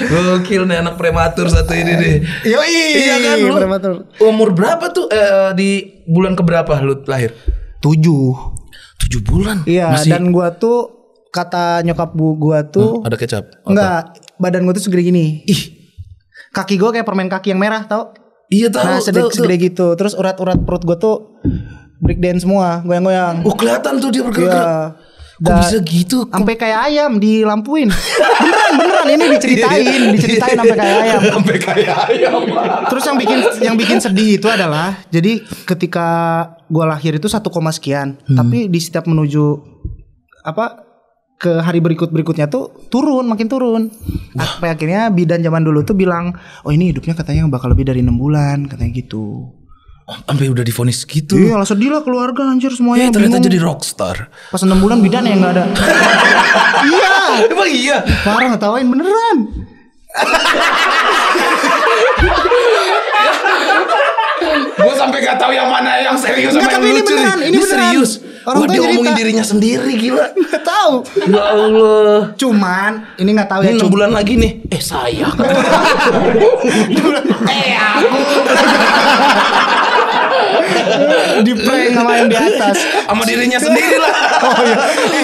Gokil nih anak prematur satu ini deh. Yoi. Iya kan lu prematur. Umur berapa tuh di bulan keberapa lu lahir? 7 bulan. Iya. Dan gua tuh kata nyokap gua tuh ada kecap? Enggak. Badan gua tuh segede gini. Kaki gua kayak permen kaki yang merah tau? Iya tahu. Nah segede gitu. Terus urat-urat perut gua tuh breakdance semua, goyang-goyang. Oh kelihatan tuh dia bergerak. Iya. Kok bisa gitu? Sampai kayak ayam dilampuin. beneran ini diceritain sampai kayak ayam. Sampai kayak ayam. Terus yang bikin sedih itu adalah jadi ketika gua lahir itu 1, sekian, tapi di setiap menuju ke hari berikutnya tuh makin turun. Sampai akhirnya bidan zaman dulu tuh bilang, "Oh, ini hidupnya katanya bakal lebih dari 6 bulan," katanya gitu. Sampai udah divonis gitu. Iya lah sedih lah keluarga anjir semuanya. Ternyata jadi rockstar. Pas 6 bulan bidan yang gak ada. Iya. Emang iya. Parah ngetawain beneran. Gue sampai gak tahu yang mana yang serius sama yang lucu nih. Ini beneran. Serius. Orang dia ngomongin dirinya sendiri gila. Gak tahu. Ya Allah. Cuman ini gak tahu ya. Ini 6 bulan lagi nih. Saya. Aku. Di prank sama yang di atas. Sama dirinya sendiri lah. Oh iya.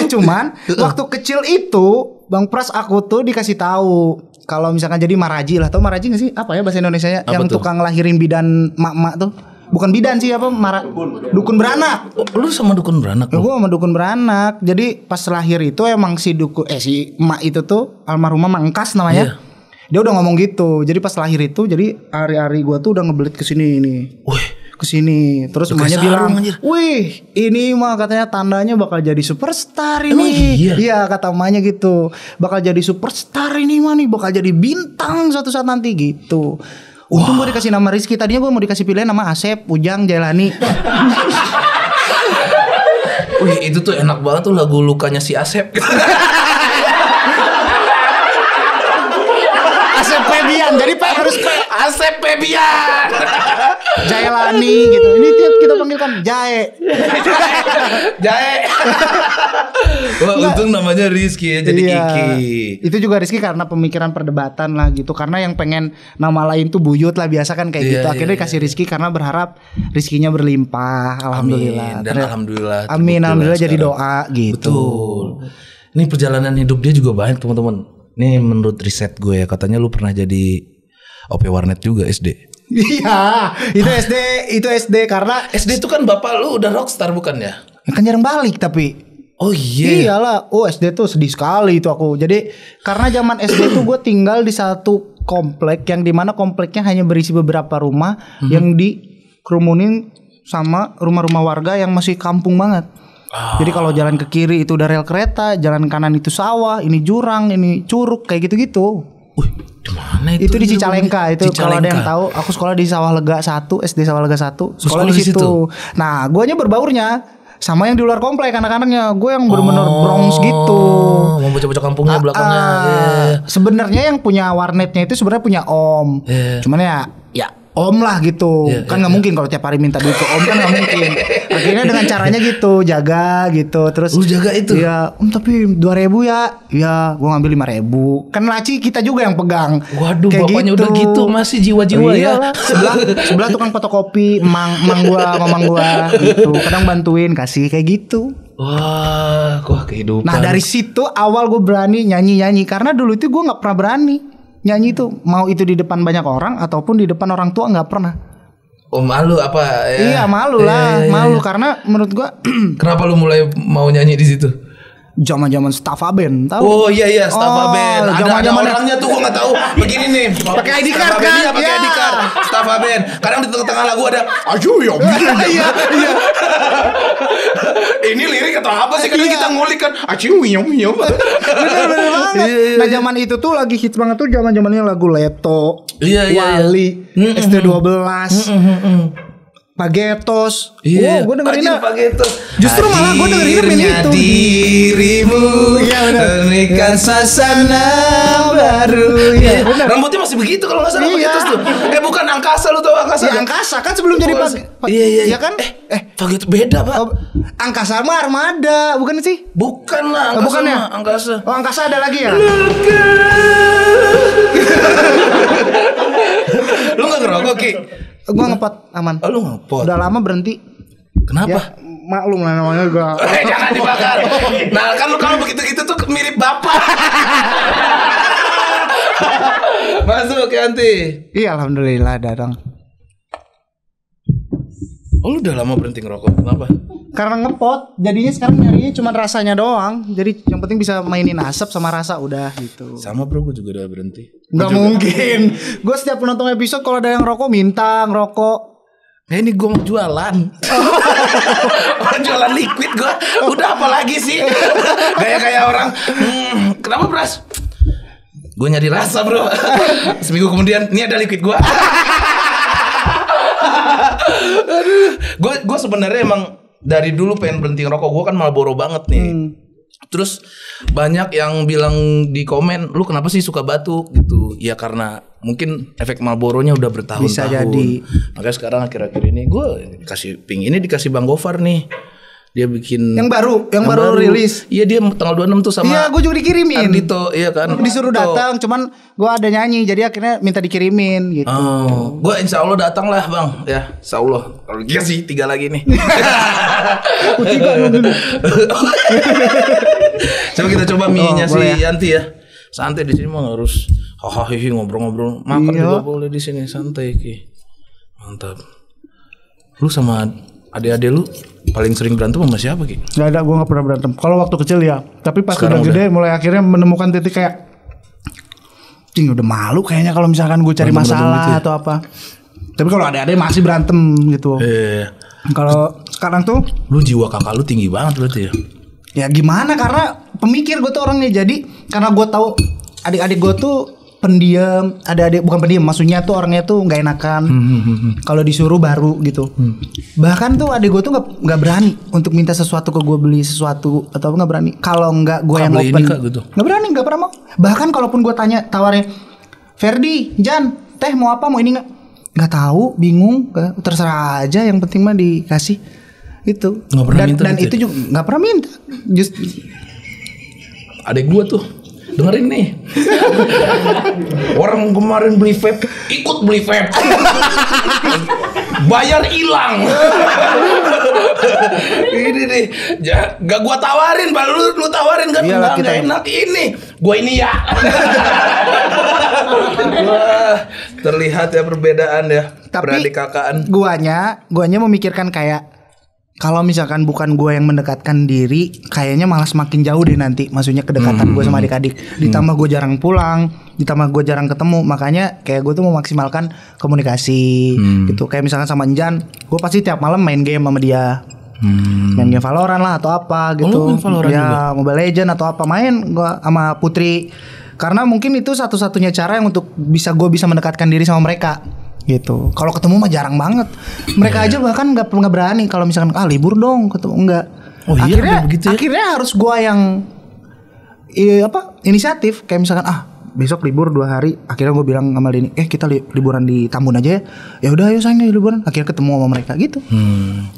Cuman waktu kecil itu Bang Pras aku tuh dikasih tahu kalau misalkan jadi maraji lah. Tahu maraji gak sih? Apa ya bahasa Indonesianya? Yang tukang lahirin bidan mak-mak tuh. Bukan bidan sih dukun beranak. Lu sama dukun beranak? Gue sama dukun beranak. Jadi pas lahir itu emang si emak itu tuh almarhumah Mangkas namanya. Dia udah ngomong gitu. Jadi pas lahir itu jadi hari-hari gue tuh udah ngebelit kesini ini. Kesini. Terus emaknya bilang, "Wih, ini mah katanya tandanya bakal jadi superstar ini." Emang iya? Iya kata emaknya gitu. Bakal jadi superstar ini mah nih, bakal jadi bintang suatu saat nanti gitu. Untung gue dikasih nama Rizky. Tadinya gue mau dikasih pilihan nama Asep, Ujang, Jailani. Wih itu tuh enak banget tuh lagu lukanya si Asep. Asep Febian. Jadi harus Asep Febian. Jailani gitu. Ini kita panggilkan Jae. Wah untung namanya Rizky ya. Jadi Iki. Itu juga Rizky karena pemikiran perdebatan lah gitu. Karena yang pengen nama lain tuh Buyut lah. Biasa kan kayak gitu. Akhirnya dikasih Rizky karena berharap rizkinya berlimpah. Alhamdulillah. Dan alhamdulillah. Amin. Alhamdulillah jadi doa gitu. Betul. Ini perjalanan hidup dia juga banyak teman-teman. Ini menurut riset gue ya, katanya lu pernah jadi OP warnet juga SD. Iya, itu SD karena SD itu kan bapak lu udah rockstar bukan ya? kan jarang balik tapi. Oh iya. Iyalah, SD tuh sedih sekali itu aku. Jadi karena zaman SD tuh gue tinggal di satu komplek yang dimana kompleknya hanya berisi beberapa rumah yang dikerumunin sama rumah-rumah warga yang masih kampung banget. Jadi kalau jalan ke kiri itu udah rel kereta, jalan kanan itu sawah, ini jurang, ini curug kayak gitu-gitu. Di mana itu? Itu di Cicalengka itu kalau ada yang Cicalengka. tahu, aku sekolah di Sawah Lega 1, SD Sawah Lega 1, sekolah di di situ. situ? Nah, guanya berbaurnya sama yang di luar komplek anak-anaknya. Gue yang bener-bener Bronx gitu. Mau bocah-bocah kampungnya belakangnya. Iya. Sebenarnya yang punya warnetnya itu sebenarnya punya om. Iya. Cuman ya om lah gitu. Iya, Kan nggak mungkin kalau tiap hari minta duit ke om kan nggak mungkin. Akhirnya dengan caranya gitu, jaga gitu. Terus Lu jaga itu? Iya, om tapi 2.000 ya. Iya, gua ngambil 5.000. Kan laci kita juga yang pegang. Waduh, Kayak bapaknya udah gitu masih jiwa-jiwa ya. Iyalah, sebelah tukang fotokopi, mang gua, mamang gua gitu. Kadang bantuin, kasih kayak gitu. Wah, kehidupan. Nah dari situ awal gue berani nyanyi karena dulu itu gue nggak pernah berani nyanyi itu, mau itu di depan banyak orang ataupun di depan orang tua nggak pernah. Oh malu apa? Ya. Iya malu lah, Iya, iya, malu iya. karena menurut gue Kenapa lu mulai mau nyanyi di situ? zaman Staffa Band tahu? Oh iya Staffa Band. Ada zaman-zamannya- orangnya tuh gua nggak tahu. Begini nih. Pakai ID card Staffa Band, kan? Iya pakai Iya. ID card. Staffa Band. Kadang di tengah-tengah lagu ada Ayo ya. Iya iya. Ini lirik atau apa sih? Kadang Iya. kita ngulik kan. Ayo. Bener banget. Iya, Nah zaman itu tuh lagi hits banget tuh zaman-zamannya lagu Leto, Iya, iya, Wali, ST12, Pagetos. Iya. Wow, gue dengerinnya. Pagetos. Justru malah gue dengerinnya main itu. Dirimu Iya, benar. Berikan suasana baru. Iya, benar. Rambutnya masih begitu kalau nggak salah Iya. Pagetos tuh. Bukan angkasa, lu tau angkasa? Si kan? Angkasa kan sebelum jadi Iya. ya kan? Pagetos beda pak. Oh, Angkasa mah Armada, bukan sih? Bukan lah, angkasa. Bukan ya? mah, angkasa. Oh, Angkasa ada lagi ya? Lu nggak ngerokok Ki? Gua ngepot aman. Oh, lu ngepot. Udah lama berhenti. Kenapa? Ya, maklum lah namanya gua. Jangan dibakar. Nah kan lu kalau begitu-gitu tuh mirip bapak. Masuk Yanti. Iya, alhamdulillah datang. Oh lu udah lama berhenti ngerokok. Kenapa? Karena ngepot, jadinya sekarang nyarinya cuma rasanya doang. Jadi yang penting bisa mainin asap sama rasa udah gitu. Sama bro, gue juga udah berhenti. Nggak mungkin. Gue setiap nonton episode kalau ada yang rokok minta ngerokok. Nah ini gue mau jualan. Orang jualan liquid gue. Udah apa lagi sih? Kayak orang. Kenapa Pras? Gue nyari rasa bro. Seminggu kemudian ini ada liquid gue. Gue sebenarnya emang dari dulu pengen berhenti ngerokok. Gue kan Marlboro banget nih. Terus banyak yang bilang di komen, lu kenapa sih suka batuk gitu? Ya karena mungkin efek Marlboro-nya udah bertahun-tahun. Bisa jadi. Makanya sekarang akhir-akhir ini gue dikasih Bang Gofar nih. Dia bikin Yang baru rilis. Iya dia tanggal 26 tuh sama Iya, gue juga dikirimin. Ardito, iya kan. Disuruh Ardito. datang, cuman gue ada nyanyi, jadi akhirnya minta dikirimin gitu. Oh, gue insya Allah datang lah bang, ya, insya Allah. Kalau dia sih 3 lagi nih. Aku 3 dulu. Coba kita coba mie-nya si boleh ya. Yanti ya. Santai di sini mah harus hahaha ngobrol-ngobrol. Makan Iya. juga boleh di sini santai Ki. Mantap. Lu sama adik-adik lu paling sering berantem sama siapa Ki? Gak ada, gue gak pernah berantem. Kalau waktu kecil ya, tapi pas Sekarang udah gede mulai akhirnya menemukan titik kayak Cing udah malu kayaknya kalau misalkan gue cari Berantem-berantem masalah gitu ya? atau apa. Tapi kalau adik-adik masih berantem gitu. Kalau sekarang tuh Lu jiwa kakak lu tinggi banget berarti ya? ya gimana, karena pemikir gue tuh orangnya. Jadi karena gue tahu adik-adik gue tuh pendiam, adik-adik bukan pendiam, maksudnya tuh orangnya tuh nggak enakan. Kalau disuruh baru gitu. Bahkan tuh adik gue tuh nggak berani untuk minta sesuatu ke gue, beli sesuatu atau nggak berani. Kalau nggak gue Kak, yang beli open, ini, Kak, gitu. nggak berani, nggak pernah mau. Bahkan kalaupun gue tanya tawarin, Ferdi, Jan, teh mau apa, mau ini nggak tahu, bingung, terserah aja. Yang penting mah dikasih itu. Nggak pernah minta dan gitu itu ya? juga nggak pernah minta. Just Adek gua tuh dengerin nih. Orang kemarin beli vape, ikut beli vape. Bayar hilang. Ini nih, gak gua tawarin, Pak. Lu tawarin kan? Iyalah, Nggak kita- enak ini. Gua ini ya. Wah, terlihat ya perbedaan ya. Tapi beradik kakaan. guanya memikirkan kayak Kalau misalkan bukan gue yang mendekatkan diri, kayaknya malah semakin jauh deh nanti. Maksudnya kedekatan gue sama adik-adik. Ditambah gue jarang pulang, ditambah gue jarang ketemu. Makanya kayak gue tuh memaksimalkan komunikasi gitu. Kayak misalkan sama Enjan, gue pasti tiap malam main game sama dia. Main game Valorant lah atau apa gitu. Main Valorant ya juga? Mobile Legend atau apa. Main gue sama Putri. Karena mungkin itu satu-satunya cara yang untuk gue bisa mendekatkan diri sama mereka gitu. Kalau ketemu mah jarang banget. Mereka aja bahkan nggak berani kalau misalkan libur dong ketemu enggak. Oh iya, Akhirnya begitu ya? akhirnya harus gua yang inisiatif kayak misalkan besok libur 2 hari. Akhirnya gue bilang sama Denny, kita liburan di Tambun aja ya. Ya udah ayo sayang liburan. Akhirnya ketemu sama mereka gitu.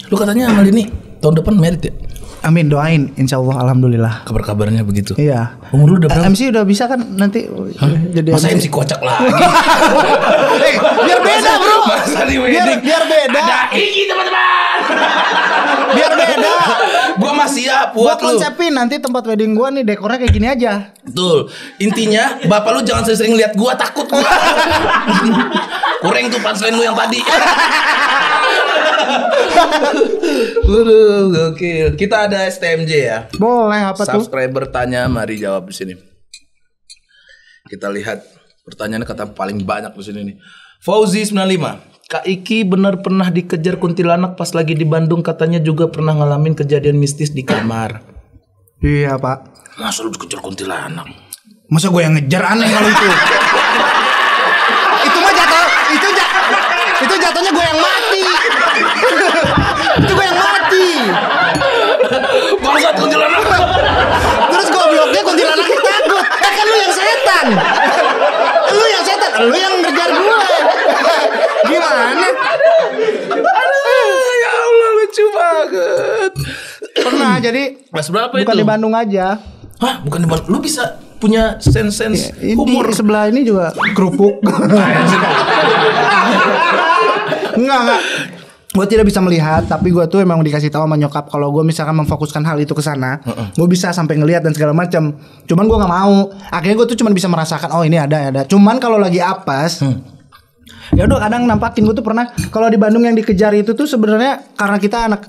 Lu katanya sama Denny tahun depan merit ya? Amin, doain insyaallah, alhamdulillah. Kabar-kabarnya begitu. Iya. Umur lu udah berapa? MC udah bisa kan nanti jadi Masa MC kocak lagi? biar beda bro. Masa di wedding biar beda. ada Iki teman-teman. Biar beda. Gua masih siap Gua buat lu. konsepin nanti tempat wedding gua nih dekornya kayak gini aja. Betul. Intinya bapak lu jangan sering-sering lihat gua, takut gua. Kurang tuh punchline lu yang tadi. Waduh, gokil. Kita ada STMJ ya. Boleh apa tuh? Subscriber tanya, mari jawab di sini. Kita lihat pertanyaannya kata paling banyak di sini nih. Fauzi 95. Kak Iki benar pernah dikejar kuntilanak pas lagi di Bandung, katanya juga pernah ngalamin kejadian mistis di kamar. Iya pak. Masa lu dikejar kuntilanak? Masa gue yang ngejar, aneh kalau itu. Itu mah itu jatuhnya gue yang mati. Itu gue yang mati. Bangsat kuntilanak. Terus gobloknya kuntilanaknya takut. Kan lu yang setan. Lu yang ngejar gue. Gimana? Aduh, ya Allah lucu banget. Pernah jadi Mas berapa bukan itu? di Bandung aja. Hah, bukan di Bandung. Lu bisa punya sense humor. Di sebelah ini juga kerupuk. Enggak. Gue tidak bisa melihat, tapi gue tuh emang dikasih tahu sama nyokap kalau gue misalkan memfokuskan hal itu ke sana, gue bisa sampai ngelihat dan segala macam. Cuman gue nggak mau. Akhirnya gue tuh cuman bisa merasakan, oh ini ada. Cuman kalau lagi apes, ya udah kadang nampakin. Gue tuh pernah kalau di Bandung yang dikejar itu tuh sebenarnya karena kita anak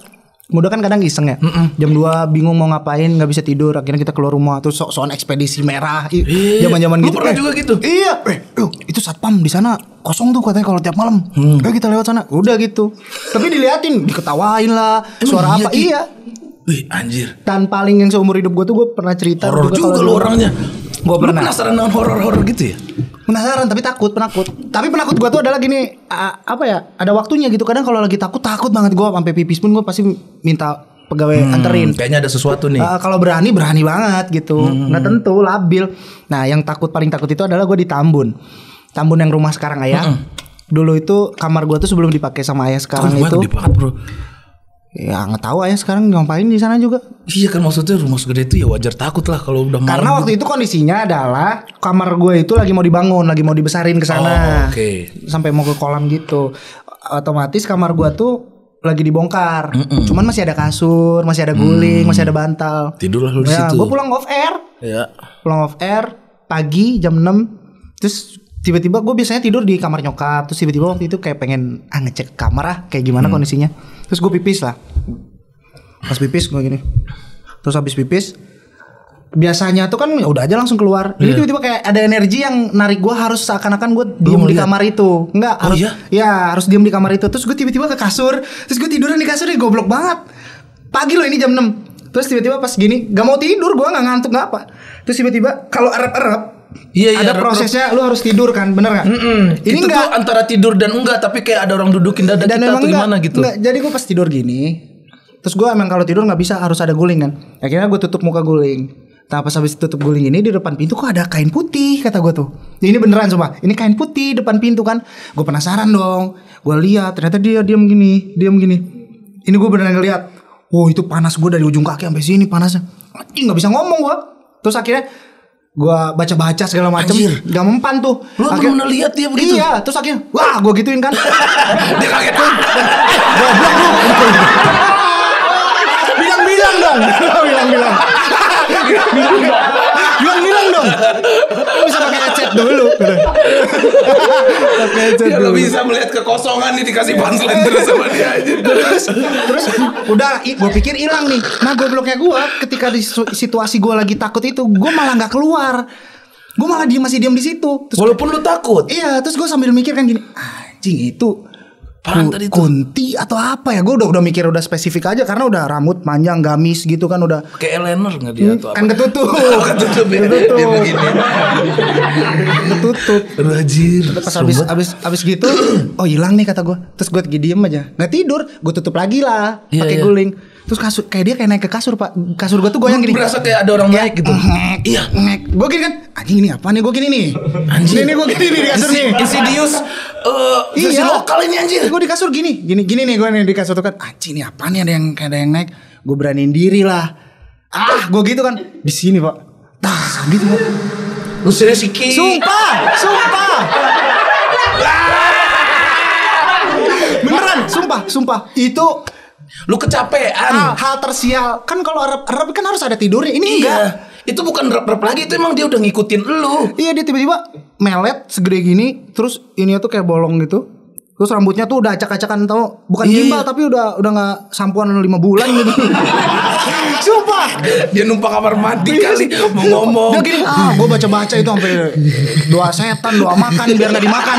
muda kan kadang iseng ya. Jam 2 bingung mau ngapain, nggak bisa tidur. Akhirnya kita keluar rumah terus sok-sokan ekspedisi merah. Zaman-zaman Lu gitu. pernah juga gitu? Iya. Itu satpam di sana kosong tuh katanya kalau tiap malam. Kita lewat sana. Udah gitu. Tapi diliatin, diketawain lah. Suara iya, apa? Ki? Iya. Wih, anjir. Dan paling yang seumur hidup gue tuh gue pernah cerita Horor juga lu orangnya. Gue Lu pernah. penasaran dengan horor-horor gitu ya? Penasaran tapi penakut. Tapi penakut gue tuh adalah gini, apa ya? Ada waktunya gitu. Kadang kalau lagi takut banget gue sampai pipis pun gue pasti minta pegawai anterin. Kayaknya ada sesuatu nih. Kalau berani banget gitu. Nggak tentu, labil. Nah, yang paling takut itu adalah gue di Tambun yang rumah sekarang ayah. Dulu itu kamar gue tuh sebelum dipakai sama ayah sekarang itu. Gede banget, bro. Ya nggak tahu ayah sekarang ngapain di sana juga. Iya kan, maksudnya rumah segede itu ya wajar takut lah kalau udah malam. Karena waktu itu kondisinya adalah kamar gue itu lagi mau dibangun, lagi mau dibesarin ke sana. Oke. Sampai mau ke kolam gitu. Otomatis kamar gue tuh lagi dibongkar. Cuman masih ada kasur, masih ada guling, masih ada bantal. Tidurlah lu di situ. Gue pulang off air. Ya. Pulang off air pagi jam 6. Terus tiba-tiba gue biasanya tidur di kamar nyokap. Terus tiba-tiba waktu itu kayak pengen ngecek kamar kayak gimana kondisinya. Terus gue pipis lah. Pas pipis gue gini. Terus habis pipis, biasanya tuh kan udah aja langsung keluar. Ini tiba-tiba kayak ada energi yang narik gue harus seakan-akan gue diem di kamar itu. Enggak, harus harus diem di kamar itu. Terus gue tiba-tiba ke kasur. Terus gue tiduran di kasur, goblok banget. Pagi loh ini jam 6. Terus tiba-tiba pas gini gak mau tidur, gue gak ngantuk gak apa. Terus tiba-tiba kalau erep-erep, ada prosesnya lu harus tidur kan, bener gak? Ini itu tuh antara tidur dan enggak, tapi kayak ada orang dudukin dada dan kita atau gimana gitu. Enggak, jadi gue pas tidur gini. Terus gue emang kalau tidur gak bisa, harus ada guling kan. Akhirnya gue tutup muka guling. Nah pas habis tutup guling ini, di depan pintu kok ada kain putih, kata gue tuh. Ini beneran sumpah, ini kain putih depan pintu kan. Gue penasaran dong. Gue lihat ternyata dia diam gini. Ini gue beneran ngeliat. Wow, itu panas gue dari ujung kaki sampai sini panasnya. Gak bisa ngomong gue. Terus akhirnya gue baca-baca segala macem. Gak mempan tuh. Lu bener-bener lihat dia begitu? Iya. Terus akhirnya wah gue gituin kan. Dia kaget. Goblok lu. Bilang-bilang dong. Bilang-bilang dong. Lu bisa pakai headset dulu. Pakai headset Dia dulu. nggak bisa melihat kekosongan nih dikasih punchline terus sama dia aja. Terus udah gue pikir hilang nih. Nah gobloknya gue ketika di situasi gue lagi takut itu, gue malah nggak keluar. Gue malah masih diam di situ. Terus Walaupun lu takut. iya, terus gue sambil mikir kan gini, anjing itu Apaan tadi itu? kunti atau apa ya? Gue udah mikir udah spesifik aja karena udah rambut panjang gamis gitu kan udah. Kayak Eleanor nggak dia atau Kan apa? ketutup. Ketutup ya. Ketutup. Dia begini. Ketutup. Rajir. Pas abis gitu, oh hilang nih kata gue. Terus gue diem aja, nggak tidur. Gue tutup lagi lah, Iya, pakai iya. guling. Terus kasur kayak dia kayak naik ke kasur pak. Kasur gue tuh goyang gini. Berasa kayak ada orang naik gitu. Iya. Ngek. Gue gini kan, anjing ini apa nih? Gue gini nih. Anjing. Ini gue gini nih di kasur nih. Insidious versi lokal ini anjir. Gue di kasur gini nih gue nih di kasur tuh kan. Anjing ini apa nih ada yang naik. Gue beraniin diri lah. Gue gitu kan di sini pak. Gitu pak. Lu serius Iki? Sumpah. Beneran, sumpah. Itu Lu kecapean. hal tersial. Kan kalau Arab kan harus ada tidurnya. Ini enggak. Iya. Itu bukan rep-rep lagi, itu emang dia udah ngikutin lu. Iya dia tiba-tiba melet segede gini, terus ini tuh kayak bolong gitu. Terus rambutnya tuh udah acak-acakan tau, bukan Iya. gimbal tapi udah nggak sampoan 5 bulan gitu. Sumpah. Dia numpang kamar mandi kali mau ngomong. Dia gini, gue baca-baca itu sampai doa setan, doa makan biar nggak dimakan.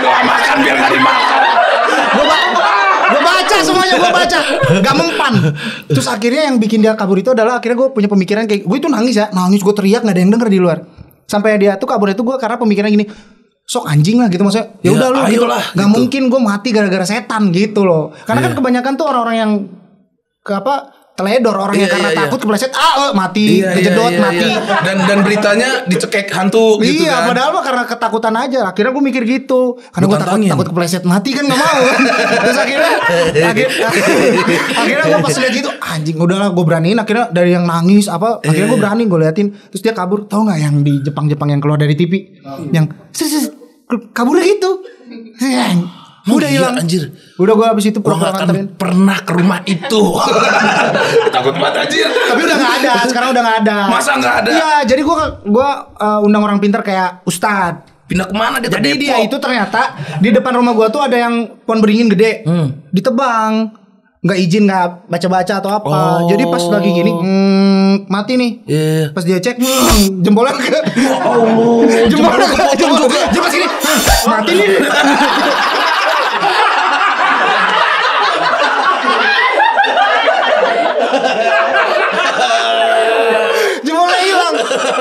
Doa makan biar nggak dimakan. Gue baca semuanya, gue baca, gak mempan. Terus akhirnya yang bikin dia kabur itu adalah akhirnya gue punya pemikiran kayak gue itu nangis gue teriak nggak ada yang denger di luar. Sampai dia tuh kabur itu gue karena pemikiran gini, sok anjing lah gitu maksudnya. Ya udah lu gitu. ayolah, Gak gitu. mungkin gue mati gara-gara setan gitu loh. Karena kan kebanyakan tuh orang-orang yang teledor, orang yang Iya, karena iya, takut kepleset mati, kejedot mati. Dan beritanya dicekek hantu gitu Iya, kan. padahal mah karena ketakutan aja. Akhirnya gue mikir gitu. Karena Lu gue tantangin. takut kepleset mati kan gak mau. Terus akhirnya gue pas lihat gitu, anjing udahlah gue beraniin. Akhirnya dari yang nangis akhirnya gue berani gue liatin. Terus dia kabur. Tahu nggak yang di Jepang yang keluar dari TV, yang kaburnya gitu. Udah Iya, hilang. anjir. Udah gue habis itu Gua pura-pura gak nganterin. akan pernah ke rumah itu. Takut banget anjir. Tapi udah nggak ada. Sekarang udah nggak ada. Masa nggak ada? Iya, jadi gue undang orang pintar kayak Ustadz. Pindah kemana dia ke Jadi Depok? dia itu ternyata di depan rumah gua tuh ada yang pohon beringin gede, ditebang, nggak izin nggak baca-baca atau apa. Oh. Jadi pas lagi gini, mati nih. Iya. Pas dia cek, jempolnya ke, jempolnya kepotong juga. Dia pas gini, mati nih. Jempolnya hilang,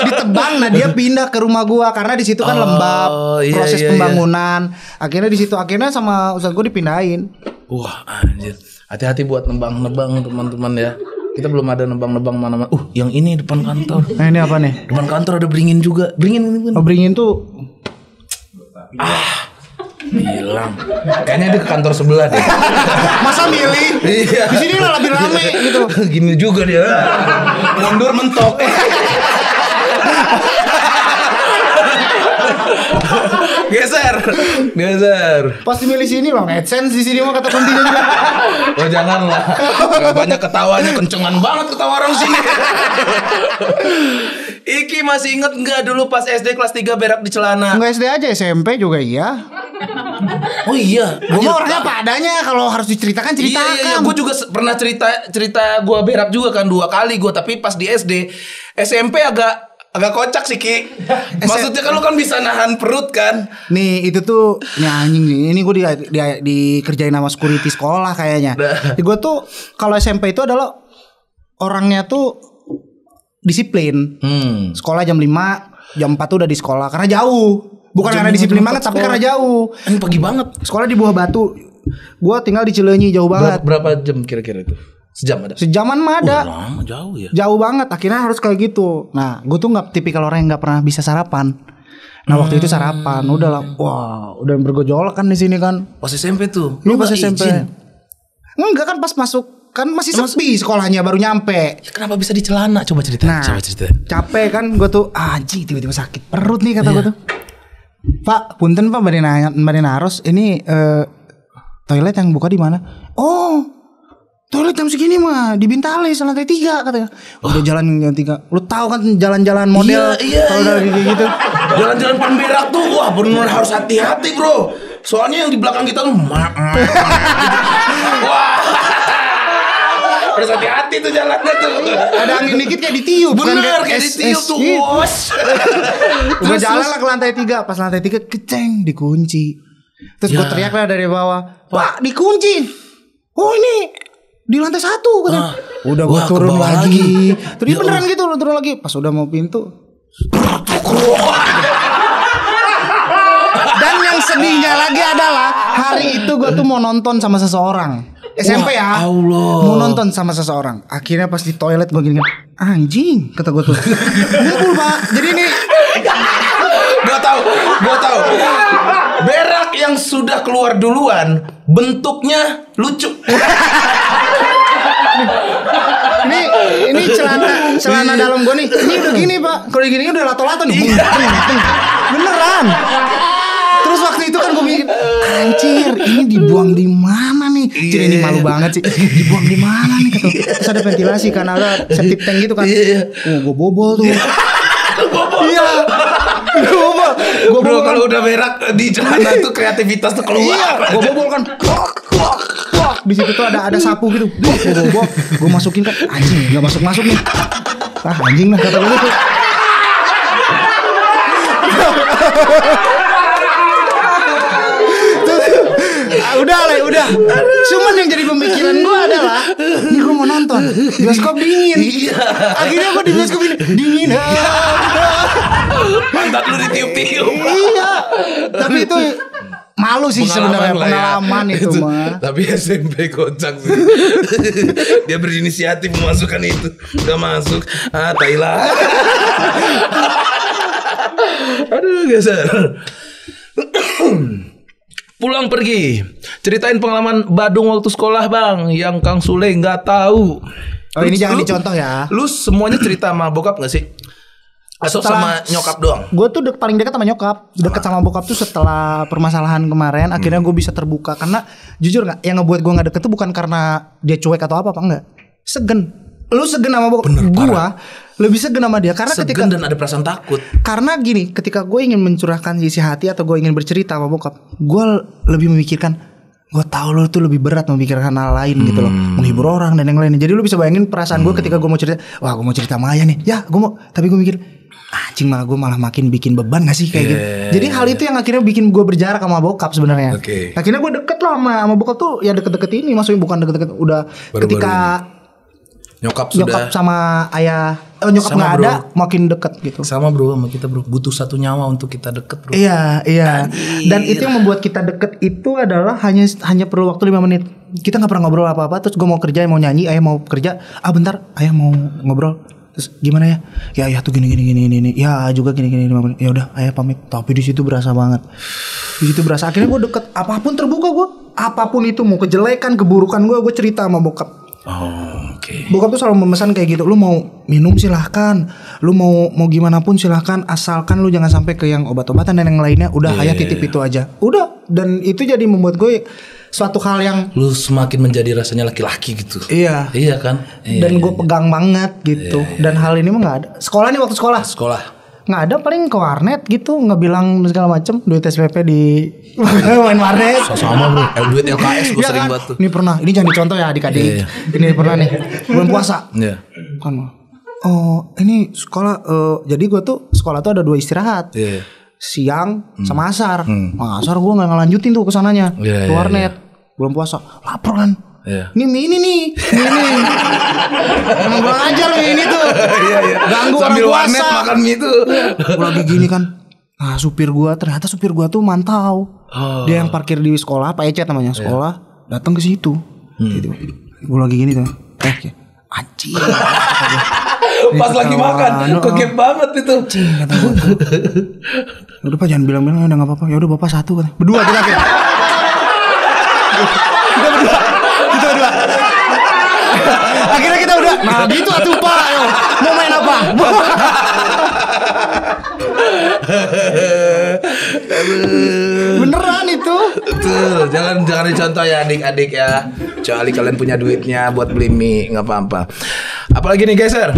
ditebang. Nah dia pindah ke rumah gua karena di situ kan lembab, iya, proses iya, pembangunan. Akhirnya di situ sama ustadz gua dipindahin. Wah anjir. Hati-hati buat nebang-nebang teman-teman ya. Kita belum ada nebang-nebang mana-mana. Yang ini depan kantor. Nah ini apa nih? Depan kantor ada beringin juga. Beringin ini Oh, beringin tuh hilang. Kayaknya dia ke kantor sebelah deh. masa milih? Iya. Di sini lah lebih rame gitu. Gini juga dia. Mundur mentok. Geser. Pasti milih sini bang. AdSense di sini mah kata kuncinya juga. Oh janganlah. Gak banyak ketawanya, kencengan banget ketawa orang sini. Iki masih inget nggak dulu pas SD kelas 3 berak di celana? Enggak SD aja, SMP juga iya. Oh iya. Gue mah orangnya apa adanya. Kalau harus diceritakan ceritakan. Iya. Gue juga pernah cerita gue berak juga kan 2 kali gue, tapi pas di SD, SMP agak kocak sih Ki. Maksudnya kan lu kan bisa nahan perut kan. Nih itu tuh anjing nih. Ini gue dikerjain sama security sekolah kayaknya. Gue tuh kalau SMP itu adalah orangnya tuh disiplin. Sekolah jam 5, jam 4 tuh udah di sekolah karena jauh. Bukan karena disiplin banget tapi karena jauh. Ini pagi banget. Sekolah di Buah Batu. Gue tinggal di Cileunyi, jauh banget. Berapa jam kira-kira itu? Sejam ada? Sejaman mah ada. Lama, jauh ya. Jauh banget. Akhirnya harus kayak gitu. Nah gue tuh gak tipikal orang yang gak pernah bisa sarapan. Nah waktu itu sarapan. Udah lah. Wah udah bergejolak kan di sini kan. Pas SMP tuh. Lu pas nggak SMP. izin? Enggak kan pas masuk. Kan masih sepi sekolahnya baru nyampe. Ya, kenapa bisa di celana? Coba cerita. Nah Coba cerita. capek kan gue tuh. Anjing tiba-tiba sakit perut nih kata gue tuh. Pak punten pak Mbak Naros. Ini toilet yang buka di mana? Oh toilet jam segini mah di Bintales lantai 3 katanya. Udah jalan yang 3. Lu tahu kan jalan-jalan model kalau udah kayak gitu. Jalan-jalan pemberak tuh wah benar harus hati-hati, Bro. Soalnya yang di belakang kita tuh wah. Harus hati-hati tuh jalannya tuh. Ada angin dikit kayak ditiup. Bener kayak ditiup tuh. Gue jalan lah ke lantai 3. Pas lantai 3 keceng dikunci. Terus gue teriak lah dari bawah, Pak dikunci. Oh ini di lantai 1 katanya. Udah gue turun lagi. Terus beneran gitu lu turun lagi. Pas udah mau pintu. Dan yang sedihnya lagi adalah hari itu gue tuh mau nonton sama seseorang. SMP ya. Allah. Mau nonton sama seseorang. Akhirnya pas di toilet gue gini, anjing kata gue tuh. Ngumpul Pak. Jadi ini Gue tahu. Berak yang sudah keluar duluan bentuknya lucu. ini celana dalam gue nih. Ini udah gini Pak. Kalau gini udah lato-lato nih. Beneran. Terus waktu itu kan gue mikir, anjir, ini dibuang di mana nih? Ciri ini malu banget sih. Dibuang di mana nih kata. Terus ada ventilasi kan ada septic tank gitu kan. Oh, gue bobol tuh. Iya. Gue Bro kalau udah berak di celana tuh kreativitas tuh keluar. Iya, gue bobol kan. Di situ tuh ada sapu gitu. Gue masukin kan, anjing nggak masuk nih. Anjing lah kata gue tuh. Udah. Cuman yang jadi pemikiran gue adalah, ini gue mau nonton bioskop dingin. Akhirnya gue di bioskop ini dingin. Pantat lu ditiup-tiup. Iya. Tapi itu malu sih sebenarnya pengalaman itu mah. Tapi SMP kocak sih. Dia berinisiatif memasukkan itu. Gak masuk. Thailand. Aduh geser. Pulang pergi. Ceritain pengalaman Badung waktu sekolah bang, yang Kang Sule nggak tahu. Oh ini jangan dicontoh ya. Lu semuanya cerita sama bokap nggak sih? Atau sama nyokap doang? Gue tuh paling dekat sama nyokap. Dekat sama bokap tuh setelah permasalahan kemarin. Akhirnya gue bisa terbuka. Karena jujur gak, yang ngebuat gue gak deket tuh bukan karena dia cuek atau apa enggak. Segen. Lu segen sama bokap. Gue lebih segen sama dia. Karena segen ketika dan ada perasaan takut. Karena gini, ketika gue ingin mencurahkan isi hati atau gue ingin bercerita sama bokap, gue lebih memikirkan, gue tahu lo tuh lebih berat memikirkan hal lain gitu loh, menghibur orang dan yang lainnya. Jadi lu bisa bayangin perasaan gue ketika gue mau cerita, wah gue mau cerita sama Ayah nih, ya gue mau, tapi gue mikir, anjing malah gue malah makin bikin beban gak sih kayak gitu. Jadi hal itu yang akhirnya bikin gue berjarak sama bokap sebenarnya. Akhirnya gue deket lah sama bokap tuh, ya deket-deket ini, maksudnya bukan deket-deket, udah baru ketika nyokap sama ayah, nyokap nggak ada, makin deket gitu. Sama bro, sama kita bro, butuh satu nyawa untuk kita deket bro. Iya. Dan itu yang membuat kita deket itu adalah hanya perlu waktu 5 menit. Kita nggak pernah ngobrol apa-apa. Terus gue mau kerja, mau nyanyi, ayah mau kerja. Bentar, ayah mau ngobrol. Terus gimana ya? Ya ayah tuh gini. Ya juga gini. Ya udah, ayah pamit. Tapi di situ berasa banget. Di situ berasa. Akhirnya gue deket. Apapun terbuka gue. Apapun itu, mau kejelekan, keburukan gue cerita sama bokap. Bokap tuh selalu memesan kayak gitu. Lu mau minum silahkan, lu mau gimana pun silahkan, asalkan lu jangan sampai ke yang obat-obatan dan yang lainnya. Udah ayah titip itu aja. Udah. Dan itu jadi membuat gue suatu hal yang lu semakin menjadi rasanya laki-laki gitu. Iya kan. Dan gue pegang banget gitu. Dan hal ini mah gak ada. Sekolah nih, waktu sekolah nggak ada, paling ke warnet gitu, nggak bilang segala macem. Duit SPP di main warnet. Sama bro, duit LKS gue ya sering kan? buat tuh. Ini pernah, ini jangan dicontoh ya adik-adik. Ini pernah nih, bulan puasa. Kan, ini sekolah. Jadi gue tuh sekolah tuh ada 2 istirahat. Siang sama asar. Asar gue nggak ngelanjutin tuh kesananya ke warnet. Bulan puasa, lapar kan. Ini mie ini. Emang kurang ajar mie ini tuh. Ganggu sambil orang warnet puasa. makan mie itu. Gue lagi gini kan. Nah ternyata supir gua tuh mantau. Dia yang parkir di sekolah, Pak Ecet namanya, sekolah. Datang ke situ. Gitu. Gue lagi gini tuh. Anjing. Pas lagi makan, kegep banget itu. Anjing kata gue. Udah Pak jangan bilang-bilang, udah gak apa-apa. Ya udah Bapak satu kan. Berdua kita akhirnya. Kita berdua. Akhirnya kita udah. Nah gitu atuh Pak. Ayo. Mau main apa? Beneran itu. Betul, jangan dicontoh ya adik-adik ya. Kecuali kalian punya duitnya buat beli mie, nggak apa-apa. Apalagi nih geser.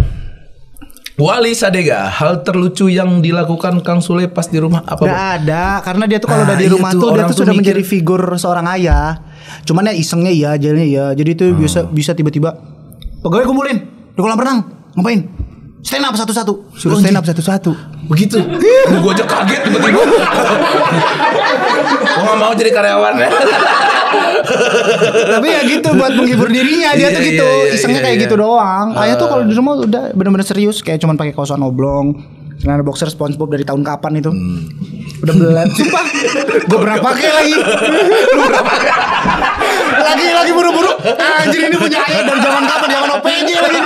Wali Sadega, hal terlucu yang dilakukan Kang Sule pas di rumah apa? Gak ada, karena dia tuh kalau udah di iya rumah tuh, tuh dia orang tuh tuh sudah mikir. menjadi figur seorang ayah. Cuman ya isengnya iya, jalannya iya. Jadi itu bisa tiba-tiba pegawai kumpulin di kolam renang, ngapain? Stand up satu-satu, suruh stand up satu-satu. Begitu. Gue aja kaget tiba-tiba. Gue gak mau jadi karyawan ya. Tapi ya gitu buat menghibur dirinya dia tuh gitu, isengnya kayak gitu doang. Ayah tuh kalau di rumah udah bener-bener serius, kayak cuman pakai kaosan oblong, celana boxer SpongeBob dari tahun kapan itu. Udah belet, sumpah. Gue pernah pakai lagi. lagi buru-buru. Anjir ini punya ayah dari zaman kapan? Zaman OPJ lagi.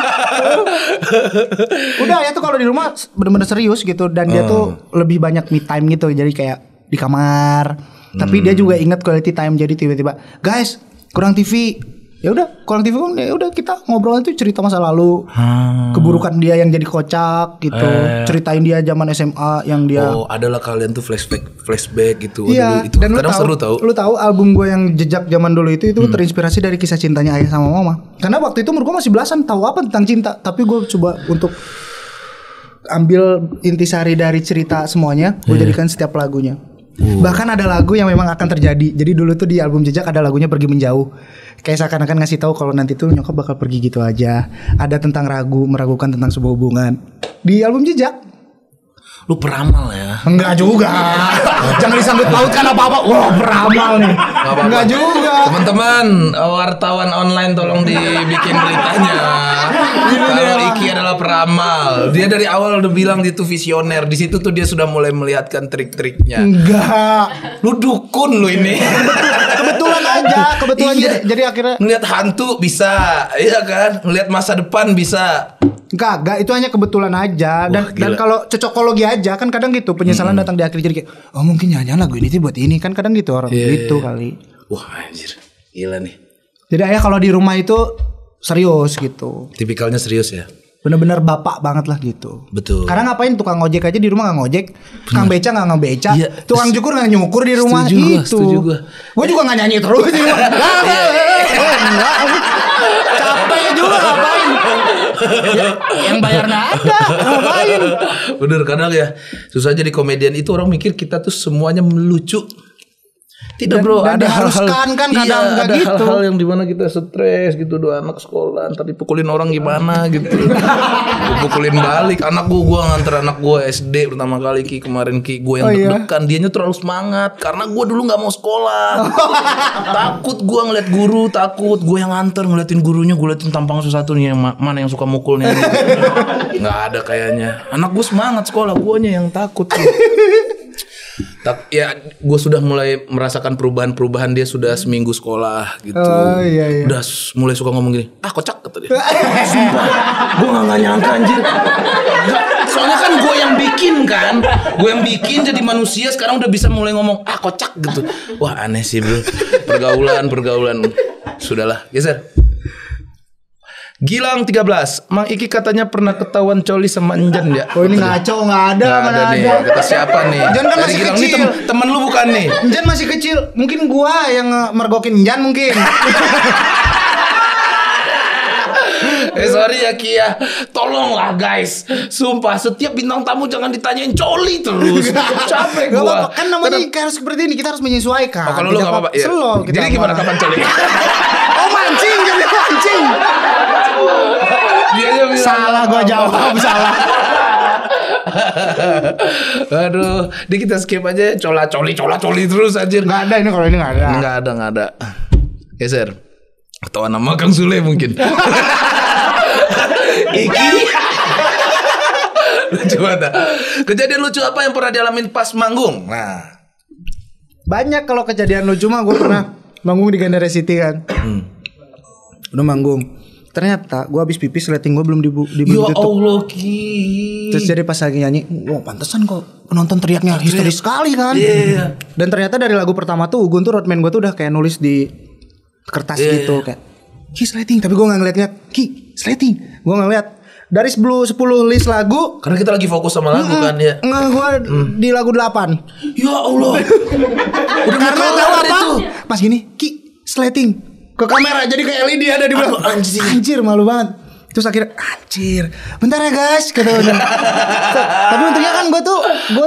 Udah ayah tuh kalau di rumah bener-bener serius gitu, dan dia tuh lebih banyak me time gitu. Jadi kayak di kamar. Tapi dia juga ingat quality time. Jadi tiba-tiba, guys, kurang TV. Ya udah, kurang TV kan, ya udah kita ngobrol itu cerita masa lalu, keburukan dia yang jadi kocak gitu, ceritain dia zaman SMA yang dia. Oh, adalah kalian tuh flashback gitu. Iya. Itu Dan kadang seru tau. lu tahu album gue yang Jejak zaman dulu itu terinspirasi dari kisah cintanya ayah sama mama. Karena waktu itu umur gue masih belasan, tahu apa tentang cinta. Tapi gue coba untuk ambil intisari dari cerita semuanya, gue jadikan setiap lagunya. Bahkan ada lagu yang memang akan terjadi. Jadi dulu tuh di album Jejak ada lagunya Pergi Menjauh. Kayak seakan-akan ngasih tahu kalau nanti tuh nyokap bakal pergi gitu aja. Ada tentang meragukan tentang sebuah hubungan. Di album Jejak. Lu peramal ya? Enggak juga. Jangan disangkut pautkan apa-apa. Wah, peramal nih. Enggak juga. Teman-teman, wartawan online tolong dibikin beritanya. Kalau Iki adalah peramal. Dia dari awal udah bilang dia tuh visioner. Di situ tuh dia sudah mulai melihatkan trik-triknya. Enggak. Lu dukun lu ini. Kebetulan aja. Iya. Jadi akhirnya ngelihat hantu bisa, iya kan? Ngelihat masa depan bisa. Enggak, itu hanya kebetulan aja. Dan kalau cocokologi aja kan kadang gitu, penyesalan datang di akhir, jadi kayak oh mungkin jangan lagu ini tuh buat ini, kan kadang gitu orang gitu kali. Wah anjir, gila nih. Jadi ayah kalau di rumah itu serius gitu. Tipikalnya serius ya. Bener-bener bapak banget lah gitu. Betul. Karena ngapain tukang ojek aja di rumah nggak ngojek, tukang beca nggak ngebeca, Iya. tukang cukur nggak nyukur di rumah Setuju gua. Gue juga nggak nyanyi terus di rumah. Enggak. Capek juga ngapain? Yang bayarnya ada, ngapain? Bener, kadang ya susah jadi komedian itu orang mikir kita tuh semuanya melucu. Tidak bro, dan ada diharuskan hal-hal kan kadang nggak ada gitu. hal-hal yang dimana kita stres gitu, dua anak sekolah, ntar dipukulin orang gimana gitu. Gue pukulin balik anak gue nganter anak gue SD pertama kali Ki, kemarin Ki, gue yang deg-degan, dianya terlalu semangat karena gue dulu nggak mau sekolah. Takut gue ngeliat guru, takut gue yang nganter ngeliatin gurunya, gue liatin tampang satu nih yang mana yang suka mukulnya. Nggak ada kayaknya. Anak gue semangat sekolah, guanya yang takut. Ya gue sudah mulai merasakan perubahan dia sudah seminggu sekolah gitu. Iya. Udah mulai suka ngomong gini, kocak kata dia. Sumpah, gue gak nyangka anjir. Soalnya kan gue yang bikin jadi manusia, sekarang udah bisa mulai ngomong kocak gitu. Wah aneh sih bro. Pergaulan. Sudahlah, geser. Gilang 13, Mang Iki katanya pernah ketahuan coli sama Enjan ya. Oh ini ngaco, nggak ada, mana nih. ada. Kata siapa nih? Enjan kan masih Gilang, kecil. ini temen lu bukan nih? Enjan masih kecil, mungkin gua yang mergokin Enjan mungkin. Sorry ya Ki ya, tolonglah guys. Sumpah setiap bintang tamu jangan ditanyain coli terus. Capek Gak gua. apa-apa, kan namanya harus seperti ini, kita harus menyesuaikan. Oh, kalau lu gak apa-apa ya. Slow kita. Jadi gimana kapan coli? Oh mancing, jadi mancing. Dia aja bilang, Salah gua jawab, salah. Aduh, di kita skip aja coli terus aja. Nggak ada ini, kalau ini nggak ada. Nggak ada. Geser. Atau nama Kang Sule mungkin. Iki. Lucu banget. Kejadian lucu apa yang pernah dialamin pas manggung? Nah, Banyak kalau kejadian lucu mah. Gue pernah manggung di Gandaria City kan. Udah manggung. Ternyata gue habis pipis, lighting gue belum ya ditutup. Allah Ki. Terus jadi pas lagi nyanyi, wah pantesan kok penonton teriaknya histeris sekali kan. Iya. Dan ternyata dari lagu pertama tuh Ugun tuh roadman gue tuh udah kayak nulis di kertas gitu kayak Ki sleting, tapi gue nggak ngeliat-ngeliat Ki sleting, gue nggak ngeliat. Dari 10 list lagu, Karena kita lagi fokus sama lagu kan ya. nggak gue di lagu 8. Ya Allah. Udah Karena kelar tahu apa? itu. Pas gini, slating ke kamera jadi kayak LED ada di belakang. Aduh, anjing. Anjir, malu banget. Terus akhirnya anjir, bentar ya guys, kata gue. Tapi untungnya kan gue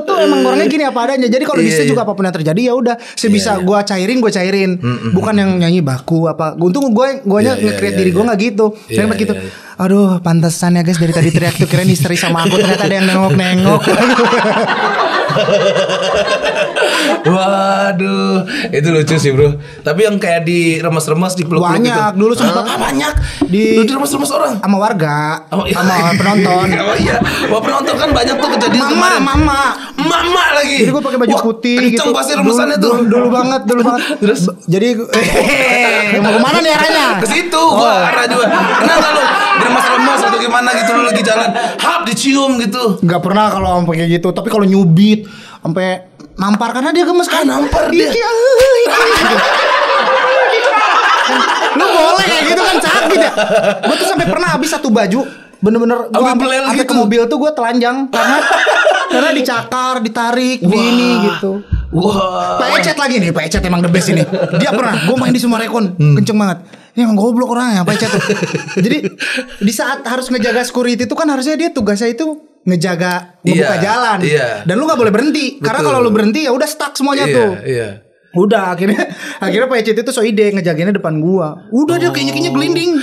tuh emang orangnya gini apa adanya. Jadi kalau di stage juga apapun yang terjadi ya udah sebisa gue cairin. Bukan yang nyanyi baku apa. Untung gue nge-create diri gue nggak gitu. Saya begitu. Aduh, pantesan ya guys dari tadi teriak tuh kirain histeri sama aku, ternyata ada yang nengok-nengok. Waduh, itu lucu sih bro. Tapi yang kayak di remas-remas di peluk-peluk gitu. Banyak dulu sempat banyak di remas-remas orang sama warga, iya. sama penonton. Oh iya, wah penonton kan banyak tuh kejadian kemarin. Mama lagi. Jadi gue pakai baju putih kenceng gitu. pasti remesannya tuh. Dulu banget. Terus Jadi mau kemana nih arahnya? ke situ gua arah juga. Pernah enggak lu diremas-remas atau gimana gitu lu lagi jalan, hap dicium gitu? Nggak pernah kalau sampai kayak gitu. Tapi kalau nyubit sampai nampar karena dia gemes kan. Nampar dia. Lu boleh kayak gitu kan sakit ya. Gue tuh sampai pernah habis satu baju bener-bener gue sampai gitu. ke mobil tuh gue telanjang karena dicakar, ditarik, di ini gitu. Wah. Pak Ecet lagi nih, Pak Ecet emang the best ini. Dia pernah, gue main di Sumarekon, kenceng banget. Ini emang goblok orangnya Pak Ecet tuh. Jadi di saat harus ngejaga security itu kan harusnya dia tugasnya itu ngejaga ngebuka jalan. Dan lu nggak boleh berhenti. Karena kalau lu berhenti ya udah stuck semuanya tuh. Udah akhirnya Pak Ecet itu so ide ngejagainnya depan gua. Udah dia kayaknya gelinding.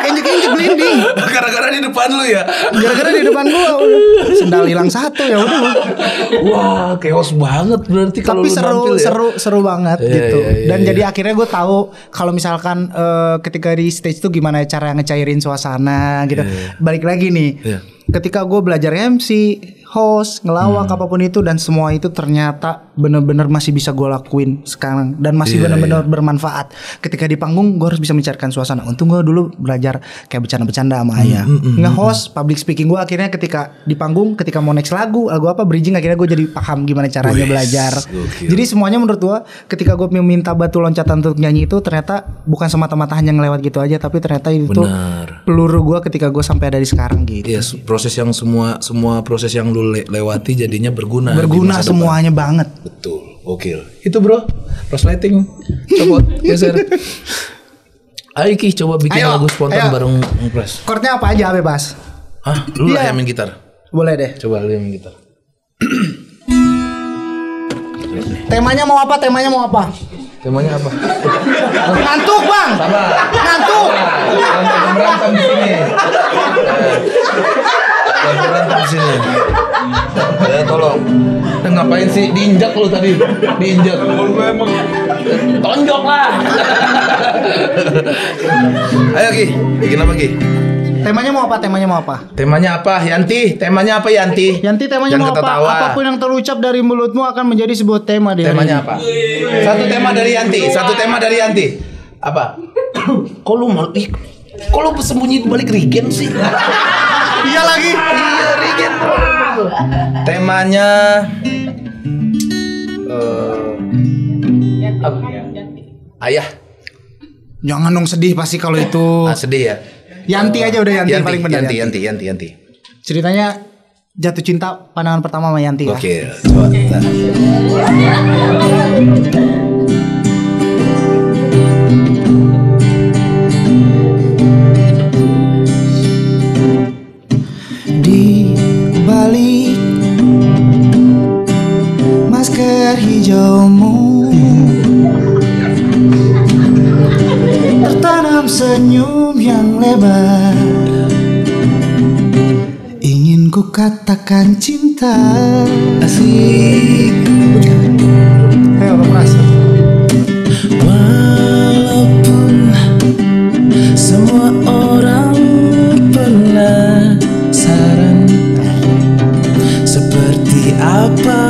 Kayaknya gelinding. Gara-gara di depan lu ya. Gara-gara di depan gua udah. Sendal hilang satu ya udah. Wah, chaos banget berarti kalau tapi lu nampil ya. seru banget gitu. Dan jadi akhirnya gue tahu kalau misalkan ketika di stage tuh gimana cara ngecairin suasana gitu. Balik lagi nih. Ketika gue belajar MC, host, ngelawak apapun itu dan semua itu ternyata bener-bener masih bisa gue lakuin sekarang dan masih bener-bener bermanfaat. Ketika di panggung gue harus bisa mencairkan suasana. Untung gue dulu belajar kayak bercanda-bercanda sama ayah. Nge-host, public speaking gue akhirnya ketika di panggung, ketika mau next lagu apa bridging akhirnya gue jadi paham gimana caranya belajar. Jadi semuanya menurut gue ketika gue meminta batu loncatan untuk nyanyi itu ternyata bukan semata-mata hanya ngelewat gitu aja, tapi ternyata itu peluru gue ketika gue sampai ada di sekarang gitu. Iya, proses yang semua proses yang lu lewati jadinya berguna Semuanya banget. Betul, gokil. Itu bro, prosleting. Coba geser. Ayo Ki, coba bikin lagu spontan bareng Ngepres. Chordnya apa aja bebas. Hah? Lu lah yang main gitar. Boleh deh. Coba lu yang main gitar. Temanya mau apa? Temanya apa? Ngantuk bang. Sabar. Ngantuk. Berantem di sini. Berantem di sini. Ya tolong. Ngapain sih diinjak lu tadi? Diinjak. Tonjok lah. Ayo Ki, bikin apa Ki? Temanya mau apa? Temanya apa Yanti? Temanya apa Yanti? Yanti temanya mau apa? Ketawa. Apapun yang terucap dari mulutmu akan menjadi sebuah tema di hari Temanya ini. apa? Satu tema dari Yanti. Apa? Kok lu bersembunyi di balik Regen sih? Iya lagi. Iya Regen. Temanya ayah. Jangan dong sedih pasti kalau itu. Sedih ya. Yanti aja udah Yanti paling benar. Yanti. Ceritanya jatuh cinta pandangan pertama sama Yanti ya. Oke, coba. Di balik masker hijaumu tertanam senyum yang lebar. Ingin ku katakan cinta. Asik. Ayo Mas. Walaupun semua orang penasaran seperti apa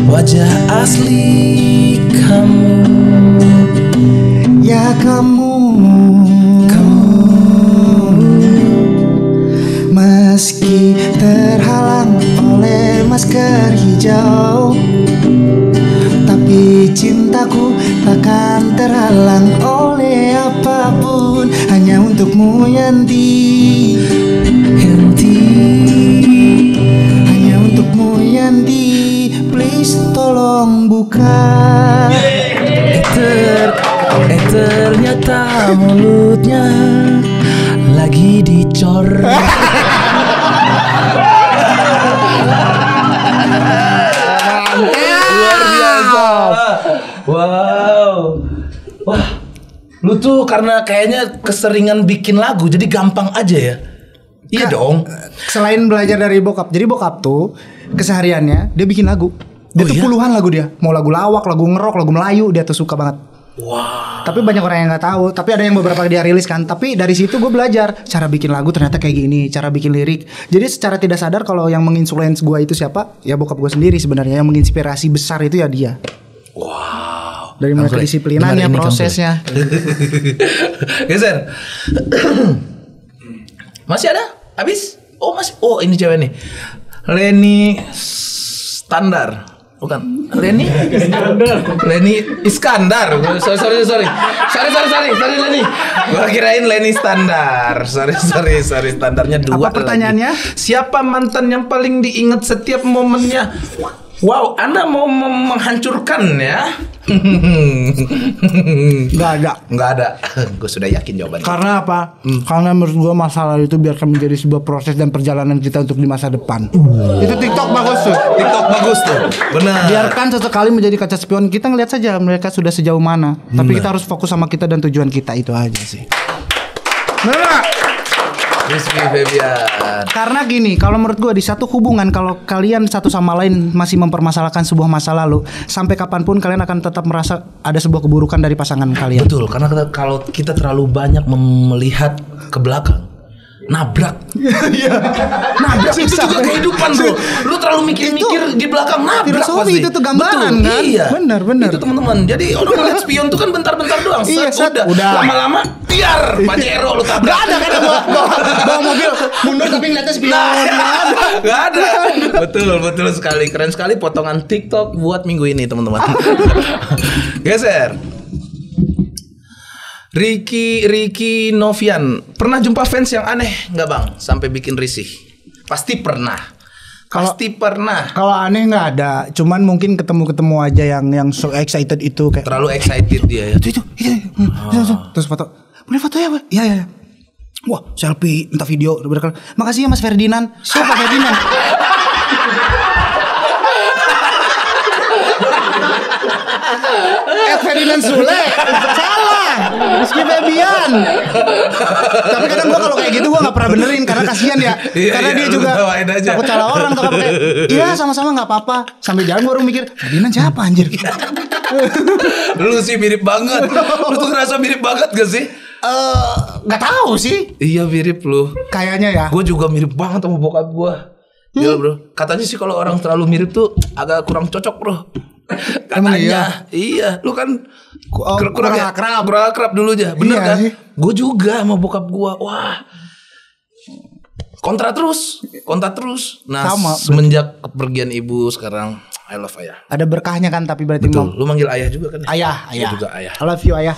wajah asli kamu. Ya kamu meski terhalang oleh masker hijau, tapi cintaku takkan terhalang oleh apapun hanya untukmu. untukmu Yanti, Yanti, hanya untukmu Yanti. Please tolong buka. ternyata mulutnya lagi dicor. Luar biasa. Wow. Wah, lu tuh karena kayaknya keseringan bikin lagu jadi gampang aja ya. Iya dong. Selain belajar dari bokap, jadi bokap tuh kesehariannya dia bikin lagu. Dia Oh tuh iya? puluhan lagu dia. Mau lagu lawak, lagu ngerok, lagu Melayu, dia tuh suka banget. Wah. Tapi banyak orang yang nggak tahu. Tapi ada yang beberapa dia rilis kan. Tapi dari situ gue belajar cara bikin lagu ternyata kayak gini, cara bikin lirik. Jadi secara tidak sadar kalau yang menginfluence gue itu siapa? Ya bokap gue sendiri sebenarnya. Yang menginspirasi besar itu ya dia. Wow. Dari mulai Kang Fle, kedisiplinannya, dengar ini, Kang prosesnya. Fle. Geser. Masih ada? Habis? Oh masih. Oh ini cewek nih. Leni Standar. Bukan Leni Iskandar. Sorry Leni. Gua kirain Leni Standar. Sorry standarnya dua. Apa pertanyaannya? Lagi. Siapa mantan yang paling diingat setiap momennya? Wow, Anda mau menghancurkan ya? Nggak ada. Gue sudah yakin jawabannya. Karena apa? Karena menurut gue masalah itu biarkan menjadi sebuah proses dan perjalanan kita untuk di masa depan. Itu TikTok bagus tuh. TikTok bagus tuh. Benar. Biarkan sesekali menjadi kaca spion. Kita ngeliat saja mereka sudah sejauh mana. Tapi kita harus fokus sama kita dan tujuan kita, itu aja sih. Bener gak? Rizky Febian. Karena gini, kalau menurut gue di satu hubungan, kalau kalian satu sama lain masih mempermasalahkan sebuah masa lalu, sampai kapanpun kalian akan tetap merasa ada sebuah keburukan dari pasangan kalian. Betul, karena kalau kita terlalu banyak melihat ke belakang, nabrak. Nabrak itu juga kehidupan, bro. Lu terlalu mikir-mikir di belakang, nabrak filosofi pasti. itu tuh gambaran, betul, kan? Iya. Benar. Itu teman-teman. Jadi orang ngeliat spion tuh kan bentar-bentar doang. Iya, Set, set, udah. udah. Lama-lama, biar Pajero lu tabrak. Gak ada kan bawa mobil mundur tapi ngeliatnya spion. Gak ada. Betul sekali. Keren sekali potongan TikTok buat minggu ini, teman-teman. Geser. Ricky Novian, pernah jumpa fans yang aneh nggak bang? Sampai bikin risih? Pasti pernah. Kalau aneh nggak ada, cuman mungkin ketemu aja yang so excited itu kayak Terlalu excited dia ya. itu. Terus foto. Boleh foto ya, Pak? Iya. Wah, selfie, minta video. Makasih ya Mas Ferdinand. Siapa Ferdinand? Ferdinand Sule. Salah. Rizky Febian. Tapi kadang gua kalau kayak gitu gua nggak pernah benerin karena kasihan ya. Iya, Karena dia lu juga ketawain aja. takut salah orang tuh kayak iya sama-sama nggak apa-apa. Sambil jalan gua baru mikir Ferdinand siapa anjir? Lu sih mirip banget. Lu tuh ngerasa mirip banget gak sih? Nggak tahu sih. Iya mirip lu. Kayaknya ya. Gue juga mirip banget sama bokap gue. Gila bro. Katanya sih kalau orang terlalu mirip tuh agak kurang cocok bro. Emang Katanya. Iya. Lu kan kurang akrab. Kurang akrab dulu aja. Bener Iya kan? sih. Gue juga sama bokap gue. Wah. Kontra terus. Nah Sama, semenjak kepergian ibu sekarang I love ayah. Ada berkahnya kan tapi berarti Betul. Lu manggil ayah juga kan? Ayah. Gua juga ayah. I love you ayah.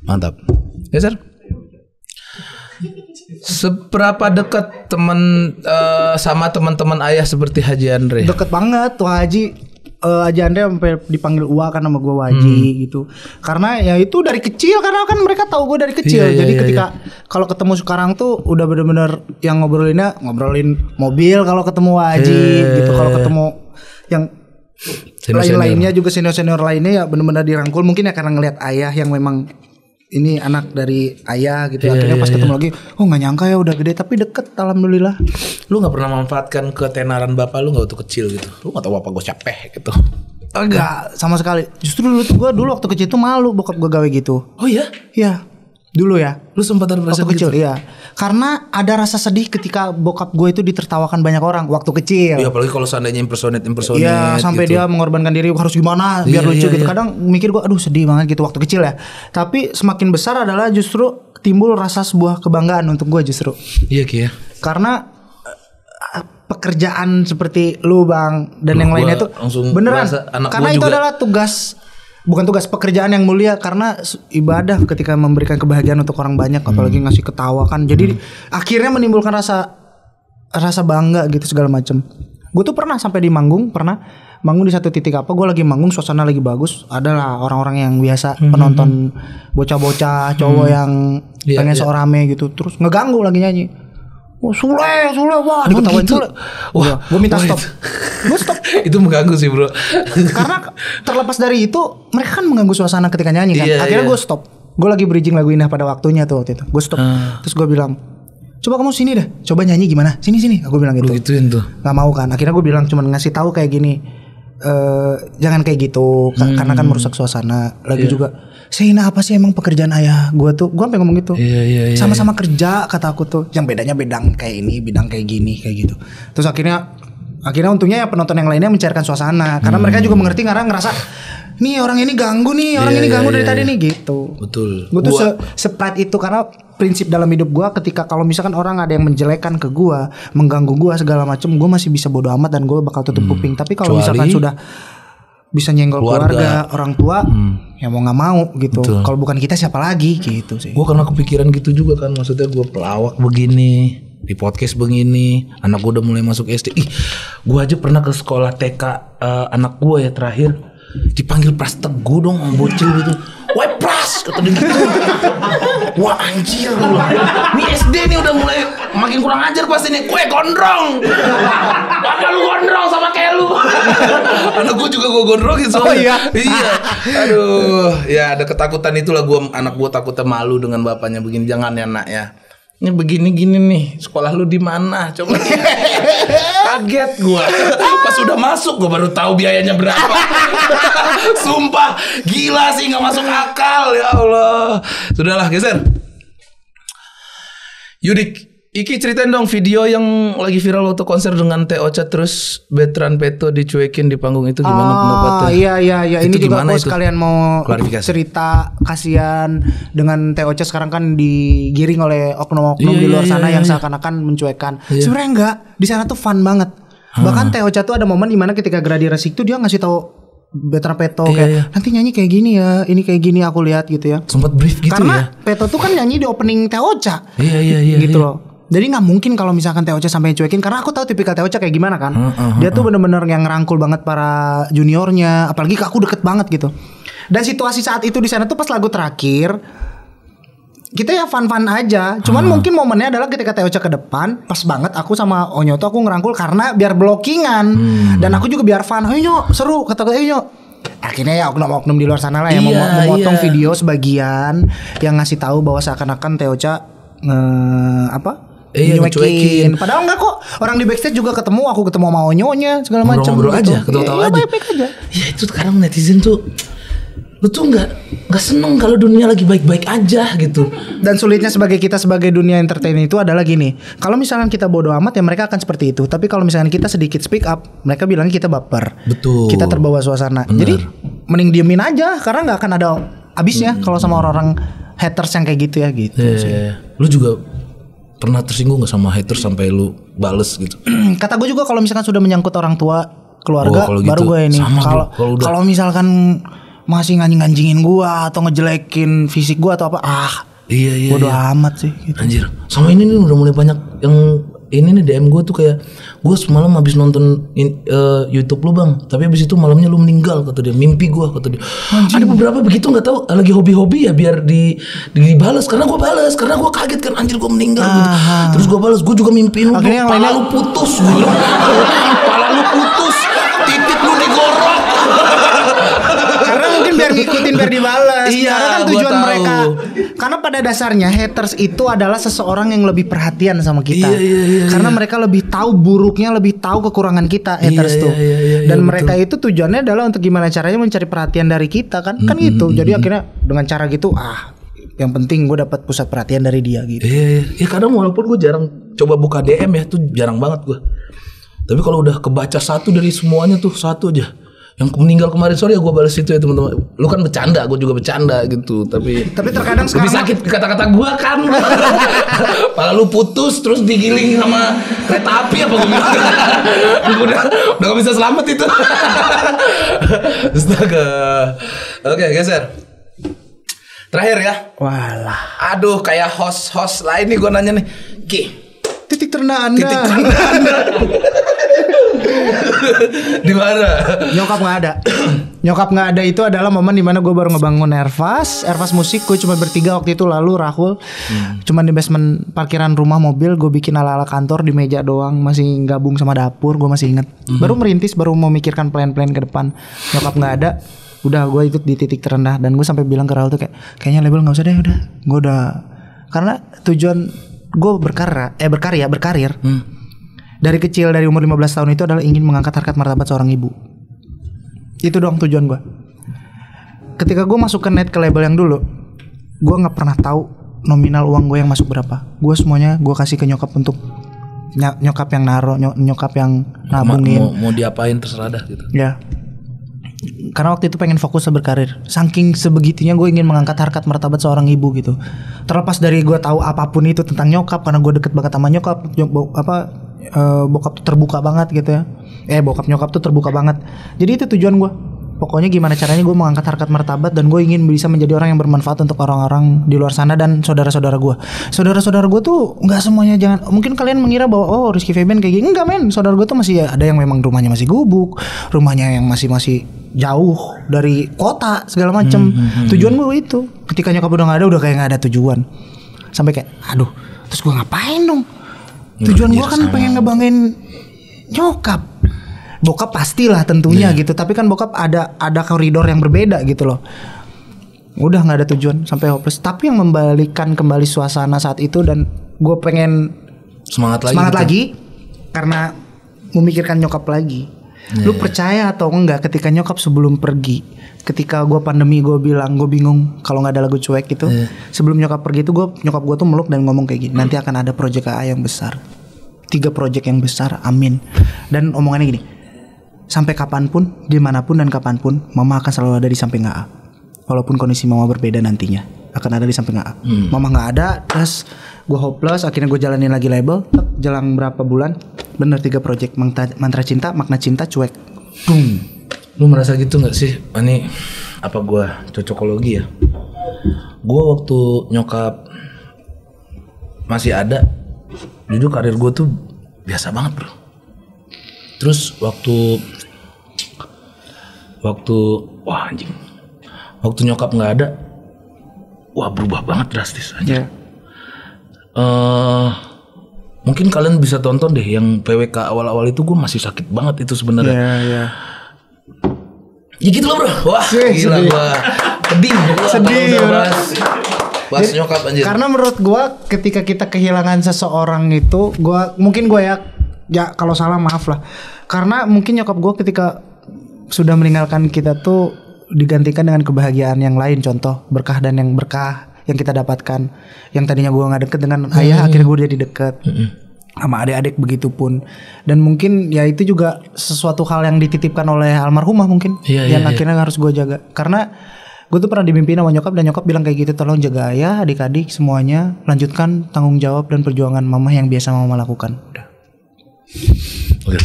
Mantap. Ya Sir. Seberapa dekat sama teman-teman ayah seperti Haji Andre? Deket banget tuh Haji. Haji Andre sampai dipanggil Uwa kan sama gue Waji gitu. Karena ya itu dari kecil, karena kan mereka tahu gue dari kecil. Iya, Jadi iya, ketika kalau ketemu sekarang tuh udah bener-bener yang ngobrolin mobil kalau ketemu Waji gitu. Kalau ketemu yang lain-lainnya juga senior-senior lainnya ya bener-bener dirangkul. Mungkin ya karena ngelihat ayah yang memang ini anak dari ayah gitu. Akhirnya pas ketemu lagi, oh nggak nyangka ya udah gede tapi deket, alhamdulillah. Lu gak pernah manfaatkan ketenaran bapak lu gak waktu kecil gitu? Lu gak tau bapak gue capek gitu? Enggak sama sekali. Justru gue dulu waktu kecil tuh malu bokap gue gawe gitu. Oh iya? Iya. Dulu ya. Lu sempat ada Waktu perasaan kecil gitu? iya. Karena ada rasa sedih ketika bokap gue itu ditertawakan banyak orang waktu kecil. Iya apalagi kalau seandainya impersonate Iya sampai gitu. dia mengorbankan diri harus gimana biar Iya, lucu iya, gitu. iya. Kadang mikir gue aduh sedih banget gitu waktu kecil ya. Tapi semakin besar adalah justru timbul rasa sebuah kebanggaan untuk gue justru. Iya Ki ya. Karena pekerjaan seperti lu bang dan yang Gua lainnya tuh langsung beneran. merasa anak Karena gua itu juga- adalah tugas bukan tugas, pekerjaan yang mulia karena ibadah ketika memberikan kebahagiaan untuk orang banyak, apalagi ngasih ketawa kan. Jadi akhirnya menimbulkan rasa bangga gitu segala macam. Gue tuh pernah sampai di manggung di satu titik gue lagi manggung, suasana lagi bagus, adalah orang-orang yang biasa penonton bocah-bocah cowok yang pengen sok rame gitu, terus ngeganggu lagi nyanyi. Oh, Sule, wah diketawain gitu? Sule. Wah, gue minta stop. Gue stop. Itu mengganggu sih bro. Karena terlepas dari itu, mereka kan mengganggu suasana ketika nyanyi kan. Iya, Akhirnya iya. gue stop. Gue lagi bridging lagu Indah pada waktunya tuh waktu itu. Gue stop. Terus gue bilang, coba kamu sini dah. Coba nyanyi gimana? Sini. Aku bilang gitu. Lu gituin tuh. Gak mau kan. Akhirnya gue bilang cuman ngasih tahu kayak gini. Jangan kayak gitu. Karena kan merusak suasana. Lagi juga. Sehina apa sih emang pekerjaan ayah gue tuh. Gue sampai ngomong gitu. Iya. Sama-sama kerja kata aku tuh. Yang bedanya bidang kayak ini, bidang kayak gini, kayak gitu. Terus akhirnya untungnya ya penonton yang lainnya mencairkan suasana. Karena mereka juga mengerti, karena ngerasa nih orang ini ganggu nih, orang ini ganggu dari tadi nih gitu. Betul. Gue tuh se-pride itu, karena prinsip dalam hidup gue ketika kalau misalkan orang ada yang menjelekan ke gue, mengganggu gue segala macam, gue masih bisa bodo amat dan gue bakal tutup kuping. Tapi kalau misalkan sudah bisa nyenggol keluarga orang tua, ya mau nggak mau gitu. Kalau bukan kita siapa lagi gitu sih. Gue karena kepikiran gitu juga kan, maksudnya gue pelawak begini, di podcast begini, anak gue udah mulai masuk SD. Gue aja pernah ke sekolah TK anak gue ya terakhir, dipanggil Pras Teguh dong, bocil gitu. Woi Pras, kata dia gitu. Wah anjir, ini SD nih udah mulai makin kurang ajar pasti nih. Kue gondrong, apa lu gondrong sama kayak lu? Anak gue juga gue gondrongin soalnya. Iya. Aduh, ya ada ketakutan itulah anak gue takutnya malu dengan bapaknya begini. Jangan ya nak ya. Ini begini gini nih, sekolah lu di mana? Coba. Kaget gua. Pas udah masuk gua baru tahu biayanya berapa. Sumpah, gila sih, nggak masuk akal ya Allah. Sudahlah, geser. Yudik, Iki ceritain dong video yang lagi viral waktu konser dengan Teh Ocha terus Betran Peto dicuekin di panggung itu, gimana pendapatnya? Iya. Ini juga aku itu? sekalian mau cerita kasihan dengan Teh Ocha sekarang kan digiring oleh oknum-oknum di luar sana yang seakan-akan mencuekkan. Sebenarnya enggak, di sana tuh fun banget. Bahkan Teh Ocha tuh ada momen dimana ketika gladi resik tuh dia ngasih tahu Betran Peto kayak nanti nyanyi kayak gini ya, ini kayak gini aku lihat gitu ya. Sempat brief gitu karena ya. Peto tuh kan nyanyi di opening Teh Ocha. Iya. Gitu loh. Jadi nggak mungkin kalau misalkan Teh Ocha sampai cuekin, karena aku tahu tipikal Teh Ocha kayak gimana kan. Dia tuh bener-bener yang ngerangkul banget para juniornya, apalagi ke aku deket banget gitu. Dan situasi saat itu di sana tuh pas lagu terakhir kita ya fun-fun aja. Cuman mungkin momennya adalah ketika Teh Ocha ke depan, pas banget aku sama Onyo tuh aku ngerangkul karena biar blockingan. Dan aku juga biar fun. Ayo Nyo, seru kata gue, ayo Nyo. Akhirnya ya oknum-oknum di luar sana lah yang memotong video sebagian yang ngasih tahu bahwa seakan-akan Teh Ocha nyuekin. Padahal enggak kok. Orang di backstage juga ketemu, aku ketemu sama Onyonya segala macam. Ngobrol gitu. aja, ketawa-tawa aja. Baik-baik aja. Ya itu sekarang netizen tuh, lu tuh nggak seneng kalau dunia lagi baik-baik aja gitu. Dan sulitnya kita sebagai dunia entertain itu adalah gini. Kalau misalkan kita bodo amat ya mereka akan seperti itu. Tapi kalau misalkan kita sedikit speak up, mereka bilangnya kita baper. Betul. Kita terbawa suasana. Bener. Jadi mending diemin aja, karena nggak akan ada habisnya kalau sama orang-orang haters yang kayak gitu ya gitu. Lu juga pernah tersinggung gak sama haters sampai lu bales gitu? Kata gue juga kalau misalkan sudah menyangkut orang tua, keluarga, baru gitu, gue ini. Kalau misalkan masih nganjing-nganjingin gue atau ngejelekin fisik gue atau apa, iya. bodo amat sih. Gitu. Anjir, sama ini nih udah mulai banyak yang ini nih DM gue tuh kayak, gue semalam habis nonton YouTube lu bang, tapi habis itu malamnya lu meninggal kata dia, mimpi gue kata dia. Anjir. Ada beberapa begitu nggak tahu lagi hobi-hobi ya biar dibalas, karena gue balas karena gue kaget kan, anjir gue meninggal gitu. Terus gue balas, gue juga mimpiin lu, pala lu putus gitu. Pala lu putus, titik lu digorok. Karena mungkin biar ngikutin, biar dibalas. Iya, karena kan tujuan mereka. Karena pada dasarnya haters itu adalah seseorang yang lebih perhatian sama kita. Iya. Karena mereka lebih tahu buruknya, lebih tahu kekurangan kita, haters tuh. Dan mereka itu tujuannya adalah untuk gimana caranya mencari perhatian dari kita kan. Kan gitu. Jadi akhirnya dengan cara gitu, yang penting gue dapat pusat perhatian dari dia gitu. Iya. Kadang walaupun gue jarang coba buka DM ya, tuh jarang banget gue. Tapi kalau udah kebaca satu dari semuanya tuh, satu aja. Yang meninggal kemarin sore ya gue balas itu ya teman-teman. Lu kan bercanda, gue juga bercanda gitu. Tapi terkadang lebih sakit kata-kata gue kan. Pala lu putus terus digiling sama kereta api apa gue bilang. udah gak bisa selamat itu. Astaga. Oke, geser. Terakhir ya. Walah. Aduh, kayak host lain nih gue nanya nih. Ki, Titik terendah Anda. di mana? Nyokap nggak ada. Nyokap nggak ada itu adalah momen dimana gue baru ngebangun Ervas musik. Gue cuma bertiga waktu itu, lalu Rahul. Cuman di basement parkiran rumah mobil. Gue bikin ala-ala kantor di meja doang. Masih gabung sama dapur. Gue masih inget. Baru merintis, baru memikirkan plan-plan ke depan. Nyokap nggak ada. Udah gue itu di titik terendah. Dan gue sampai bilang ke Rahul tuh kayaknya label nggak usah deh. Udah, gue udah, karena tujuan gue berkarir. Dari kecil, dari umur 15 tahun itu adalah ingin mengangkat harkat martabat seorang ibu. Itu doang tujuan gue. Ketika gue masuk ke label yang dulu, gue gak pernah tahu nominal uang gue yang masuk berapa. Gue semuanya gue kasih ke nyokap untuk nyokap yang naro, nyokap yang nabungin. Mau diapain terserah dah gitu. Ya. Karena waktu itu pengen fokus berkarir. Saking sebegitunya gue ingin mengangkat harkat martabat seorang ibu gitu. Terlepas dari gue tahu apapun itu tentang nyokap, karena gue deket banget sama nyokap. Bokap tuh terbuka banget gitu ya. Bokap nyokap tuh terbuka banget. Jadi itu tujuan gue. Pokoknya gimana caranya gue mengangkat harkat martabat, dan gue ingin bisa menjadi orang yang bermanfaat untuk orang-orang di luar sana dan saudara-saudara gue. Saudara-saudara gue tuh nggak semuanya, jangan, mungkin kalian mengira bahwa Rizky Febian kayak gini. Enggak men, saudara gue tuh masih ada yang memang rumahnya masih gubuk, rumahnya yang masih jauh dari kota segala macam. Tujuan gue itu. Ketika nyokap udah nggak ada, udah kayak nggak ada tujuan. Sampai kayak, aduh, terus gue ngapain dong? Tujuan gue kan pengen ngebanggain nyokap. Bokap pastilah tentunya gitu, tapi kan bokap ada koridor yang berbeda gitu loh. Udah nggak ada tujuan sampai hopeless. Tapi yang membalikan kembali suasana saat itu, dan gue pengen semangat lagi karena memikirkan nyokap lagi. Lu percaya atau enggak, ketika nyokap sebelum pergi, ketika gue pandemi, gue bilang gue bingung kalau nggak ada lagu cuek gitu. Sebelum nyokap pergi itu nyokap gue tuh meluk dan ngomong kayak gini, nanti akan ada project AA yang besar, 3 project yang besar, amin. Dan omongannya gini, sampai kapanpun, dimanapun dan kapanpun, mama akan selalu ada di samping AA. Walaupun kondisi mama berbeda nantinya, akan ada di samping AA. Mama gak ada, terus gue hopeless. Akhirnya gue jalanin lagi label. Jalan berapa bulan, bener 3 project, Mantra Cinta, Makna Cinta, Cuek. Boom. Lu merasa gitu gak sih? Ini apa gue cocokologi ya? Gue waktu nyokap masih ada, jujur karir gue tuh biasa banget bro. Terus waktu wah anjing, waktu nyokap nggak ada, wah berubah banget drastis aja. Mungkin kalian bisa tonton deh yang PWK awal-awal itu, gue masih sakit banget itu sebenarnya. Ya gitu loh bro. Wah gila, gue sedih bahas nyokap anjir. Karena menurut gue ketika kita kehilangan seseorang itu, ya kalau salah maaf lah. Karena mungkin nyokap gue ketika sudah meninggalkan kita tuh digantikan dengan kebahagiaan yang lain. Contoh berkah yang kita dapatkan. Yang tadinya gue gak deket dengan ayah, akhirnya gue jadi deket. Sama adik-adik begitu pun. Dan mungkin ya itu juga sesuatu hal yang dititipkan oleh almarhumah mungkin. Yang akhirnya harus gue jaga. Karena gue tuh pernah dimimpin sama nyokap, dan nyokap bilang kayak gitu, tolong jaga ayah, adik-adik semuanya, lanjutkan tanggung jawab dan perjuangan mama yang biasa mama lakukan. Udah.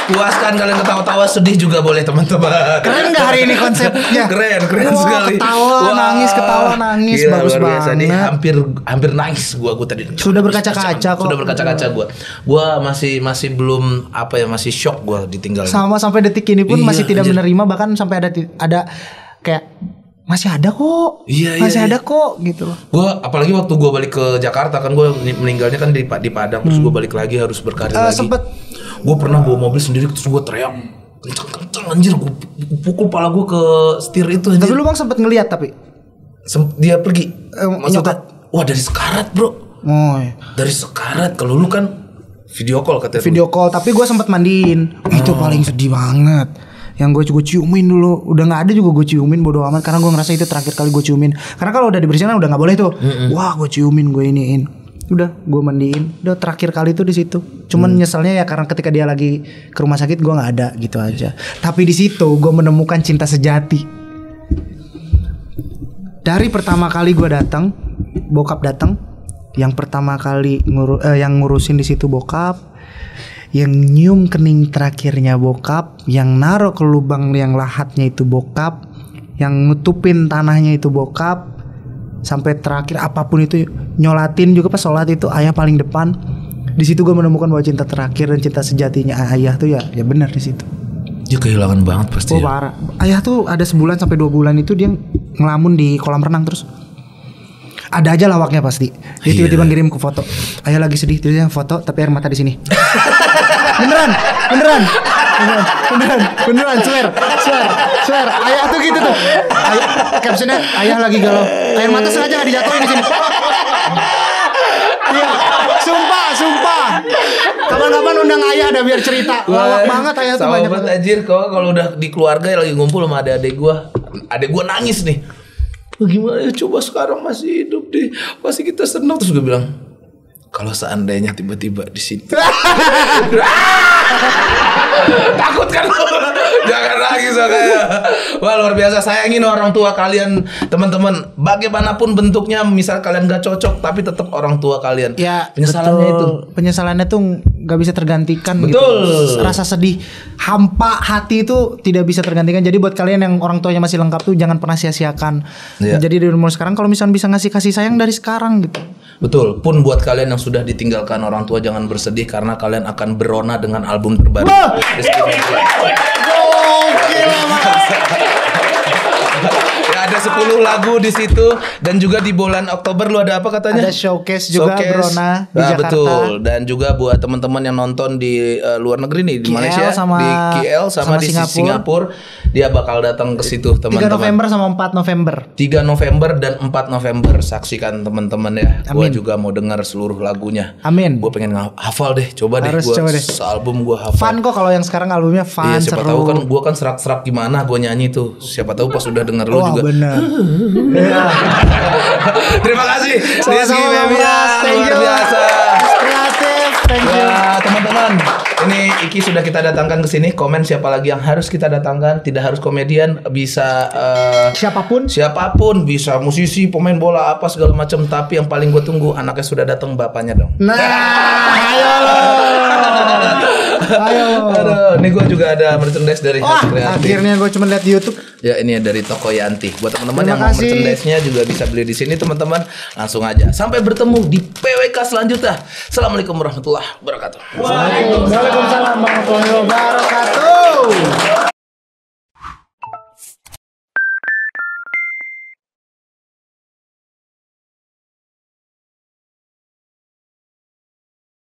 Puaskan kalian ketawa-tawa, sedih juga boleh teman-teman. Keren gak hari ini konsepnya? Keren sekali. Ketawa nangis, gila, bagus banget. Ini hampir nangis gua tadi. Sudah berkaca-kaca kok. Sudah berkaca-kaca gua masih belum masih shock gua ditinggal. Sama sampai detik ini pun masih tidak menerima, bahkan sampai ada kayak masih ada kok, masih ada kok gitu loh. Gue apalagi waktu gue balik ke Jakarta kan, gue meninggalnya kan di Padang, terus gue balik lagi harus berkarir lagi. Gue pernah bawa mobil sendiri, terus gue teriak kencang anjir, gue pukul pala gue ke setir itu anjir. Tapi lu bang sempet ngeliat dia pergi, maksudnya wah dari sekarat bro. Dari sekarat. Kalau lu kan video call katanya. Video call, tapi gue sempet mandiin. Itu paling sedih banget. Yang gue ciumin dulu, udah nggak ada juga gue ciumin, bodo amat, karena gue ngerasa itu terakhir kali gue ciumin. Karena kalau udah dibersihin udah nggak boleh tuh. Wah gue ciumin, gue iniin, udah gue mandiin, udah terakhir kali tuh di situ. Cuman nyeselnya ya karena ketika dia lagi ke rumah sakit gue nggak ada gitu aja. Tapi di situ gue menemukan cinta sejati. Dari pertama kali gue datang, bokap datang, yang pertama kali yang ngurusin di situ bokap. yang nyium kening terakhirnya bokap, yang naruh ke lubang yang lahatnya itu bokap, yang nutupin tanahnya itu bokap, sampai terakhir apapun itu nyolatin juga pas sholat itu ayah paling depan. Di situ gue menemukan bahwa cinta terakhir dan cinta sejatinya ayah tuh ya benar di situ. Dia kehilangan banget pasti. Oh parah. Ayah tuh ada sebulan sampai 2 bulan itu dia ngelamun di kolam renang terus. Ada aja lawaknya pasti. Dia tiba-tiba ngirim ke foto. Ayah lagi sedih, terus yang foto tapi air mata di sini. beneran, swear. Ayah tuh gitu tuh. Captionnya ayah lagi galau. Air mata sengaja nggak dijatuhin di sini. Iya, sumpah. Kapan-kapan undang ayah ada biar cerita. Lawak banget ayah tuh banyak banget anjir. Kalau udah di keluarga lagi ngumpul sama adek gua nangis nih. Gimana ya, coba sekarang masih hidup deh, pasti kita senang. Terus gue bilang, kalau seandainya tiba-tiba di sini takut kan lo? Jangan lagi soalnya. Wah luar biasa, sayangin orang tua kalian teman-teman. Bagaimanapun bentuknya, misal kalian gak cocok tapi tetap orang tua kalian. Ya penyesalannya betul. itu. Penyesalannya tuh gak bisa tergantikan. Betul. Gitu. Rasa sedih, hampa hati itu tidak bisa tergantikan. Jadi buat kalian yang orang tuanya masih lengkap tuh jangan pernah sia-siakan. Ya. Jadi dari umur sekarang kalau misalnya bisa ngasih kasih sayang dari sekarang gitu. Betul. Pun buat kalian yang sudah ditinggalkan orang tua jangan bersedih karena kalian akan berona dengan album terbaru. Rizky Febian. Ya, ada 10 lagu di situ dan juga di bulan Oktober lu ada apa katanya? Ada showcase juga Berona di Jakarta. Betul. Dan juga buat teman-teman yang nonton di luar negeri nih di Malaysia, di KL sama di Singapura, dia bakal datang ke situ teman-teman. 3 November sama 4 November. 3 November dan 4 November saksikan teman-teman ya. Gua juga mau dengar seluruh lagunya. Amin. Gue pengen hafal deh, coba deh Harus gua coba deh. sealbum gua hafal. Fun kok kalau yang sekarang albumnya fun, Iya, siapa seru. tahu kan gua kan serak-serak gimana gua nyanyi tuh. Siapa tahu pas udah denger lu juga. Bener. Iya. Terima kasih Rizky Sama-sama, Febian, Bras. Thank luar you. biasa. Kreatif, thank you. Wah, teman-teman, ini Iki sudah kita datangkan ke sini. Komen siapa lagi yang harus kita datangkan? Tidak harus komedian, bisa siapapun, bisa musisi, pemain bola apa segala macam. Tapi yang paling gue tunggu anaknya sudah datang, bapaknya dong. Nah, ayo. Aduh, ini gue juga ada merchandise dari Hasil Kreatif. Akhirnya gue cuma lihat di YouTube. Ya ini dari toko Yanti. Buat teman-teman Terima yang mau kasih. merchandise-nya juga bisa beli di sini teman-teman. Langsung aja. Sampai bertemu di PWK selanjutnya. Assalamualaikum warahmatullahi wabarakatuh. Waalaikumsalam warahmatullahi wabarakatuh.